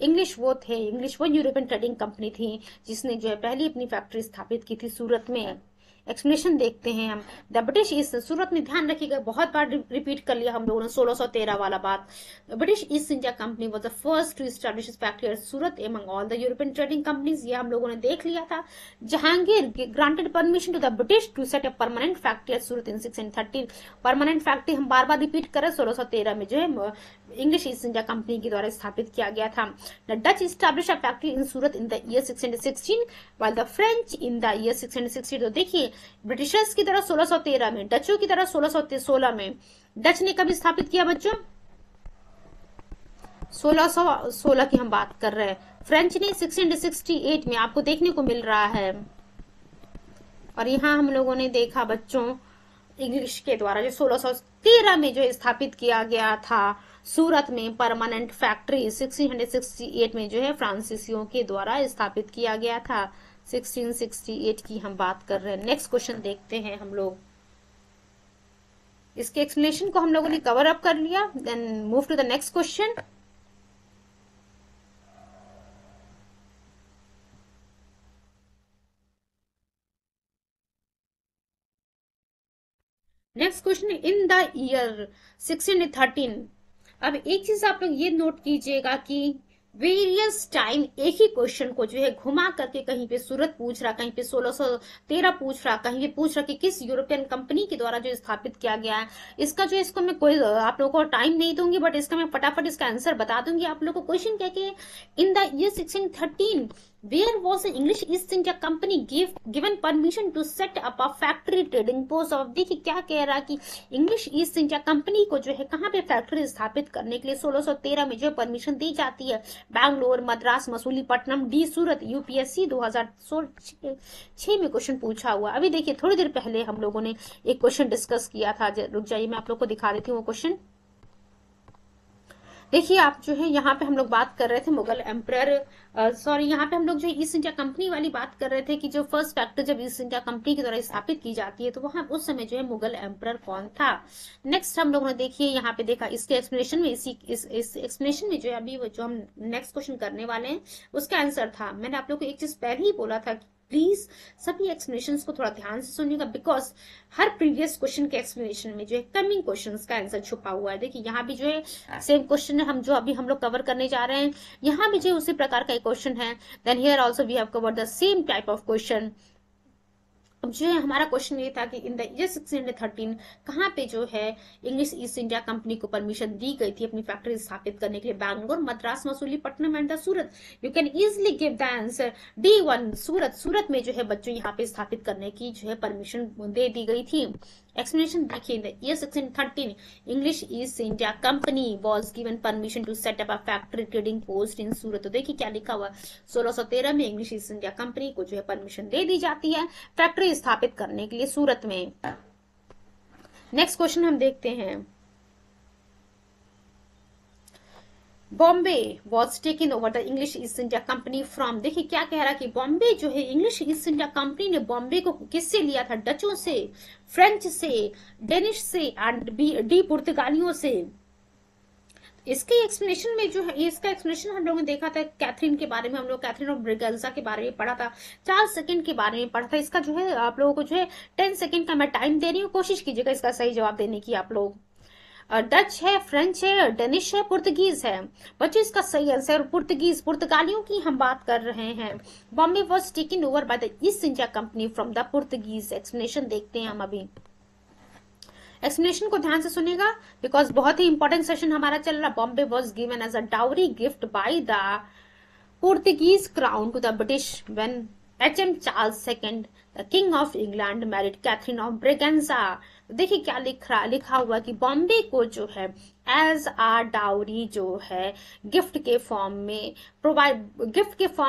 इंग्लिश वो यूरोपियन ट्रेडिंग कंपनी थी जिसने जो है पहली अपनी फैक्ट्री स्थापित की थी सूरत में। एक्सप्लेनेशन देखते हैं हम। द ब्रिटिश ईस्ट, सूरत में ध्यान रखिएगा, बहुत बार रिपीट कर लिया हम लोगों ने 1613 वाला बात। British East India company was the first to establish factory at Surat among all the European trading companies. ये हम लोगों ने देख लिया था। Jahangir granted permission to the British to set a permanent factory at Surat in 1613। Permanent factory हम बार बार repeat करें, 1613 में जो है इंग्लिश ईस्ट इंडिया कंपनी के द्वारा स्थापित किया गया था। The Dutch establish a factory in Surat in the year 1616 while the French in the year 1660। तो देखिए ब्रिटिशर्स की तरह 1613 में, डचों की तरह 1616 में। डच ने कब स्थापित किया बच्चों? 1616 की हम बात कर रहे हैं। फ्रेंच ने 1668 में, आपको देखने को मिल रहा है। और यहां हम लोगों ने देखा बच्चों इंग्लिश के द्वारा जो 1613 में जो स्थापित किया गया था सूरत में परमानेंट फैक्ट्री 1668 में जो है फ्रांसीसियों के द्वारा स्थापित किया गया था। 1668 की हम बात कर रहे हैं। नेक्स्ट क्वेश्चन देखते हैं हम लोग। इसके एक्सप्लेनेशन को हम लोगों ने कवर अप कर लिया। Then move to the next question. Next question in the year 1613। अब एक चीज आप लोग ये नोट कीजिएगा कि वेरियस टाइम एक ही क्वेश्चन को जो है घुमा करके कहीं पे सूरत पूछ रहा, कहीं पे 1613 पूछ रहा, कहीं पे पूछ रहा कि किस यूरोपियन कंपनी के द्वारा जो स्थापित किया गया है। इसका जो इसको मैं कोई आप लोगों को टाइम नहीं दूंगी, बट इसका मैं फटाफट इसका आंसर बता दूंगी आप लोगों को। क्वेश्चन क्या कि इन the year 1613 where was the English East India Company given permission to set up a factory trading post? और देखिए क्या कह रहा कि इंग्लिश ईस्ट इंडिया कंपनी को जो है कहाँ पे फैक्ट्री स्थापित करने के लिए 1613 में जो परमिशन दी जाती है? बैंगलोर, मद्रास, मसूलीपट्टनम, डी सूरत। यूपीएससी 2006 में क्वेश्चन पूछा हुआ। अभी देखिए थोड़ी देर पहले हम लोगों ने एक क्वेश्चन डिस्कस किया था। रुक जाइए मैं आप लोग को दिखा देती हूँ वो क्वेश्चन। देखिए आप जो है यहाँ पे हम लोग बात कर रहे थे मुगल एम्परर, यहाँ पे हम लोग जो ईस्ट इंडिया कंपनी वाली बात कर रहे थे कि जो फर्स्ट फैक्ट्री जब ईस्ट इंडिया कंपनी के द्वारा स्थापित की जाती है तो वहां उस समय जो है मुगल एम्परर कौन था। नेक्स्ट हम लोगों ने देखिए यहाँ पे देखा इसके एक्सप्लेनेशन में, इस एक्सप्लेनेशन में जो है अभी जो हम नेक्स्ट क्वेश्चन करने वाले हैं उसका आंसर था। मैंने आप लोग को एक चीज पहले ही बोला था, प्लीज सभी एक्सप्लेनेशंस को थोड़ा ध्यान से सुनिएगा, बिकॉज हर प्रीवियस क्वेश्चन के एक्सप्लेनेशन में जो है कमिंग क्वेश्चंस का आंसर छुपा हुआ है। देखिए यहाँ भी जो है सेम क्वेश्चन है हम जो अभी हम लोग कवर करने जा रहे हैं, यहाँ भी जो उसी प्रकार का एक क्वेश्चन है। Then here also we have covered the same type of question. अब जो है हमारा क्वेश्चन ये था कि इन द ईयर 1613 कहाँ पे जो है इंग्लिश ईस्ट इंडिया कंपनी को परमिशन दी गई थी अपनी फैक्ट्री स्थापित करने के लिए? Bangalore, Madras, Masulipatnam and the Surat. You can easily give the answer D1 सूरत। सूरत में जो है बच्चों यहाँ पे स्थापित करने की जो है परमिशन दे दी गई थी। एक्सप्लेनेशन देखिए, in the year 1613 English East India company was given permission to set up a factory trading post in Surat. तो देखिए क्या लिखा हुआ, 1613 में इंग्लिश ईस्ट इंडिया कंपनी को जो है परमिशन दे दी जाती है फैक्ट्री स्थापित करने के लिए सूरत में। नेक्स्ट क्वेश्चन हम देखते हैं। Bombay was taken over the English East India company from. देखिए क्या कह रहा कि बॉम्बे जो है इंग्लिश ईस्ट इंडिया कंपनी ने बॉम्बे को किससे लिया था? डचों से, फ्रेंच से, डेनिश से एंड डी पुर्तगालियों से। इसके एक्सप्लेनेशन में जो है इसका एक्सप्लेनेशन हम लोगों ने देखा था कैथरीन के बारे में, हम लोग कैथरीन ऑफ ब्रिगेल्सा के बारे में पढ़ा था, चार्ल्स सेकंड के बारे में पढ़ा था। इसका जो है आप लोगों को जो है 10 सेकंड का मैं टाइम दे रही हूँ, कोशिश कीजिएगा इसका सही जवाब देने की आप लोग। डच है, फ्रेंच है, डेनिश है, पुर्तगीज है। बच्चों इसका सही आंसर पुर्तगीज, पुर्तगालियों की हम बात कर रहे हैं। Bombay was taken over by the east India company from the Portuguese. Explanation देखते हैं हम अभी। एक्सप्लेनेशन को ध्यान से सुनेगा बिकॉज बहुत ही इंपॉर्टेंट सेशन हमारा चल रहा। Bombay was given as a dowry gift by the Portuguese crown to the British when H.M. Charles II, the king of England married Catherine of Braganza. देखिए क्या लिखा हुआ कि बॉम्बे को जो है एज आ डाउरी जो है गिफ्ट के फॉर्म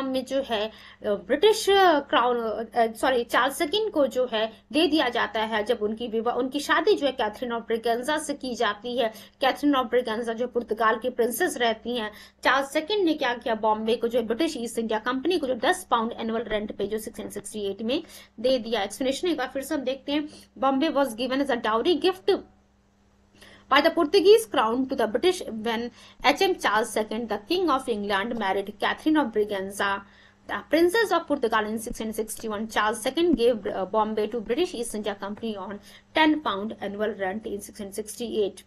में जो है ब्रिटिश क्राउन चार्ल्स सेकंड को जो है दे दिया जाता है जब उनकी शादी जो है कैथरीन ऑफ ब्रेगेंजा से की जाती है। कैथरीन ऑफ ब्रेगेंजा जो पुर्तगाल की प्रिंसेस रहती हैं। चार्ल्स सेकंड ने क्या किया, बॉम्बे को जो ब्रिटिश ईस्ट इंडिया कंपनी को जो 10 पाउंड एनुअल रेंट पे जो 1668 में दे दिया। एक्सप्लेनेशन एक बार फिर से हम देखते हैं। Bombay was given as a dowry gift by the Portuguese crown to the British when H.M. Charles II, the King of England, married Catherine of Braganza, the Princess of Portugal in 1661. Charles II gave Bombay to British East India Company on 10 pound annual rent in 1668.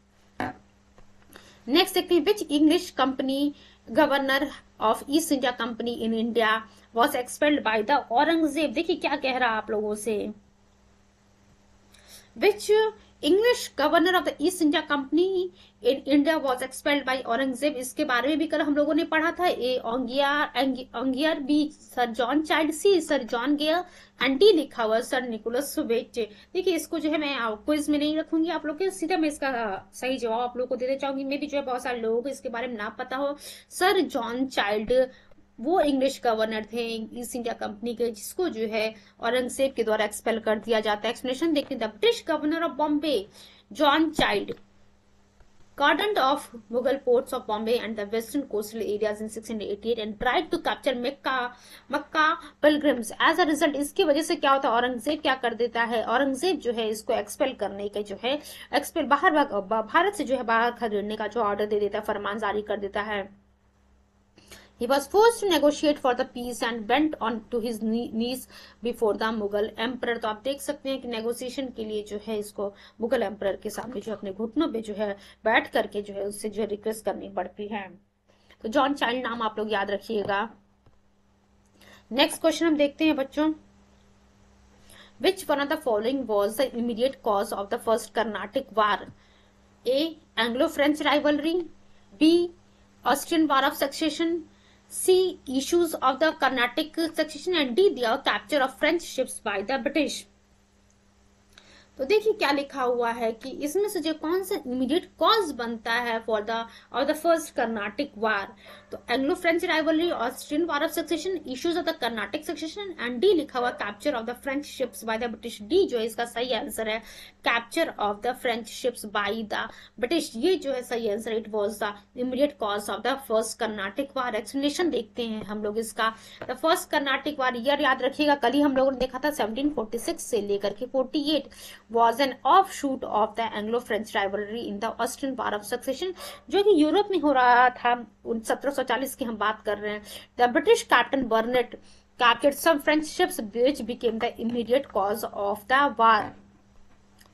Next, देखते हैं which English company governor of East India Company in India was expelled by the Aurangzeb। देखिए क्या कह रहा आप लोगों से, which English governor of the East India Company in India was expelled by Aurangzeb। इसके बारे में भी कल हम लोगों ने पढ़ा था। A Aungier, B sir John Child, C sir John Gayer and D लिखा हुआ सर निकोलस वेट। देखिए इसको जो है मैं क्विज में नहीं रखूंगी आप लोग के, सीधा मैं इसका सही जवाब आप लोग को देना चाहूंगी। मे भी जो है बहुत सारे लोगों को इसके बारे में ना पता हो। सर जॉन चाइल्ड वो इंग्लिश गवर्नर थे ईस्ट इंडिया कंपनी के, जिसको जो है औरंगजेब के द्वारा एक्सपेल कर दिया जाता है। एक्सप्लेनेशन देखते हैं। The British governor of Bombay John child cordoned off Mughal ports of Bombay and the western coastal areas in 1688 and tried to capture Mecca pilgrims। As a result, इसकी वजह से क्या होता है, औरंगजेब क्या कर देता है, औरंगजेब जो है इसको एक्सपेल करने का जो है भारत से जो है बाहर खदेड़ने का जो ऑर्डर दे देता है, फरमान जारी कर देता है। He was forced to negotiate for the peace and went on to his knees before the Mughal emperor। तो आप देख सकते हैं कि नेगोशिएशन के लिए जो है इसको मुगल एम्परर के सामने जो अपने घुटनों पे जो है बैठ करके जो है उससे जो है रिक्वेस्ट करनी पड़ती है। तो जॉन चाइल्ड नाम आप लोग याद रखिएगा। नेक्स्ट क्वेश्चन हम देखते हैं बच्चों। Which one of the following was the immediate cause of the first Carnatic War? A. Anglo-French rivalry, B. Austrian War of Succession, C. Issues of the Carnatic succession, and D. The capture of French ships by the British। तो देखिए क्या लिखा हुआ है कि इसमें से जो कौन सा इमीडिएट कॉज बनता है फॉर द फर्स्ट कर्नाटिक वार। तो Anglo French rivalry, Austrian war of succession, issues of the Carnatic succession and D लिखा हुआ capture of the French ships by the British. D जो है इसका सही आंसर है, capture of the French ships by the British. ये जो है सही answer, it was the immediate cause of the first Carnatic war. Explanation देखते हैं हम लोग इसका। The first Carnatic war year याद रखिएगा, कल ही हम लोगों ने देखा था 1746 से लेकर के 48 was an offshoot of the Anglo-French rivalry in the Austrian War of Succession, जो कि यूरोप में हो रहा था। 1740 की हम बात कर रहे हैं। The British Captain Burnet captured some French ships which became the immediate cause of the war।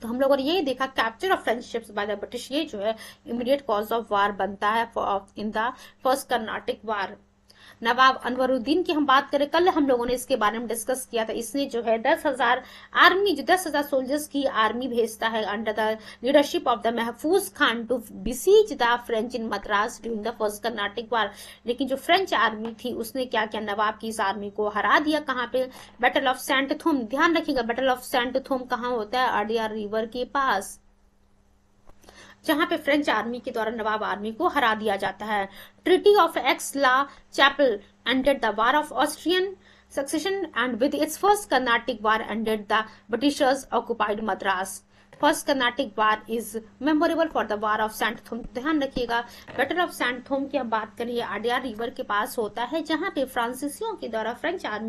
तो हम लोगों ने ये देखा capture of French ships by the British, ये जो है इमीडिएट कॉज ऑफ वार बनता है इन द फर्स्ट कर्नाटिक वार। नवाब अनवरुद्दीन की हम बात करें, कल हम लोगों ने इसके बारे में डिस्कस किया था। इसने जो है 10,000 सोल्जर्स की आर्मी भेजता है under the leadership of the Mahfuz Khan to besiege the French in Madras during the first Carnatic war. लेकिन जो फ्रेंच आर्मी थी उसने क्या किया, नवाब की इस आर्मी को हरा दिया। कहाँ पे, बैटल ऑफ सेंट थोम। ध्यान रखिएगा बैटल ऑफ सेंट थोम कहाँ होता है, अडियार रिवर के पास, जहां पे फ्रेंच आर्मी के द्वारा नवाब आर्मी को हरा दिया जाता है। Treaty of Aix la Chapelle ended the war of Austrian succession and with its first Carnatic war ended the Britishers occupied Madras. First Carnatic war is memorable for the war of saint Thome. ध्यान रखिएगा battle of saint थोम की हम बात करें, Adyar river के पास होता है, जहां पे फ्रांसीसियों के द्वारा फ्रेंच आर्मी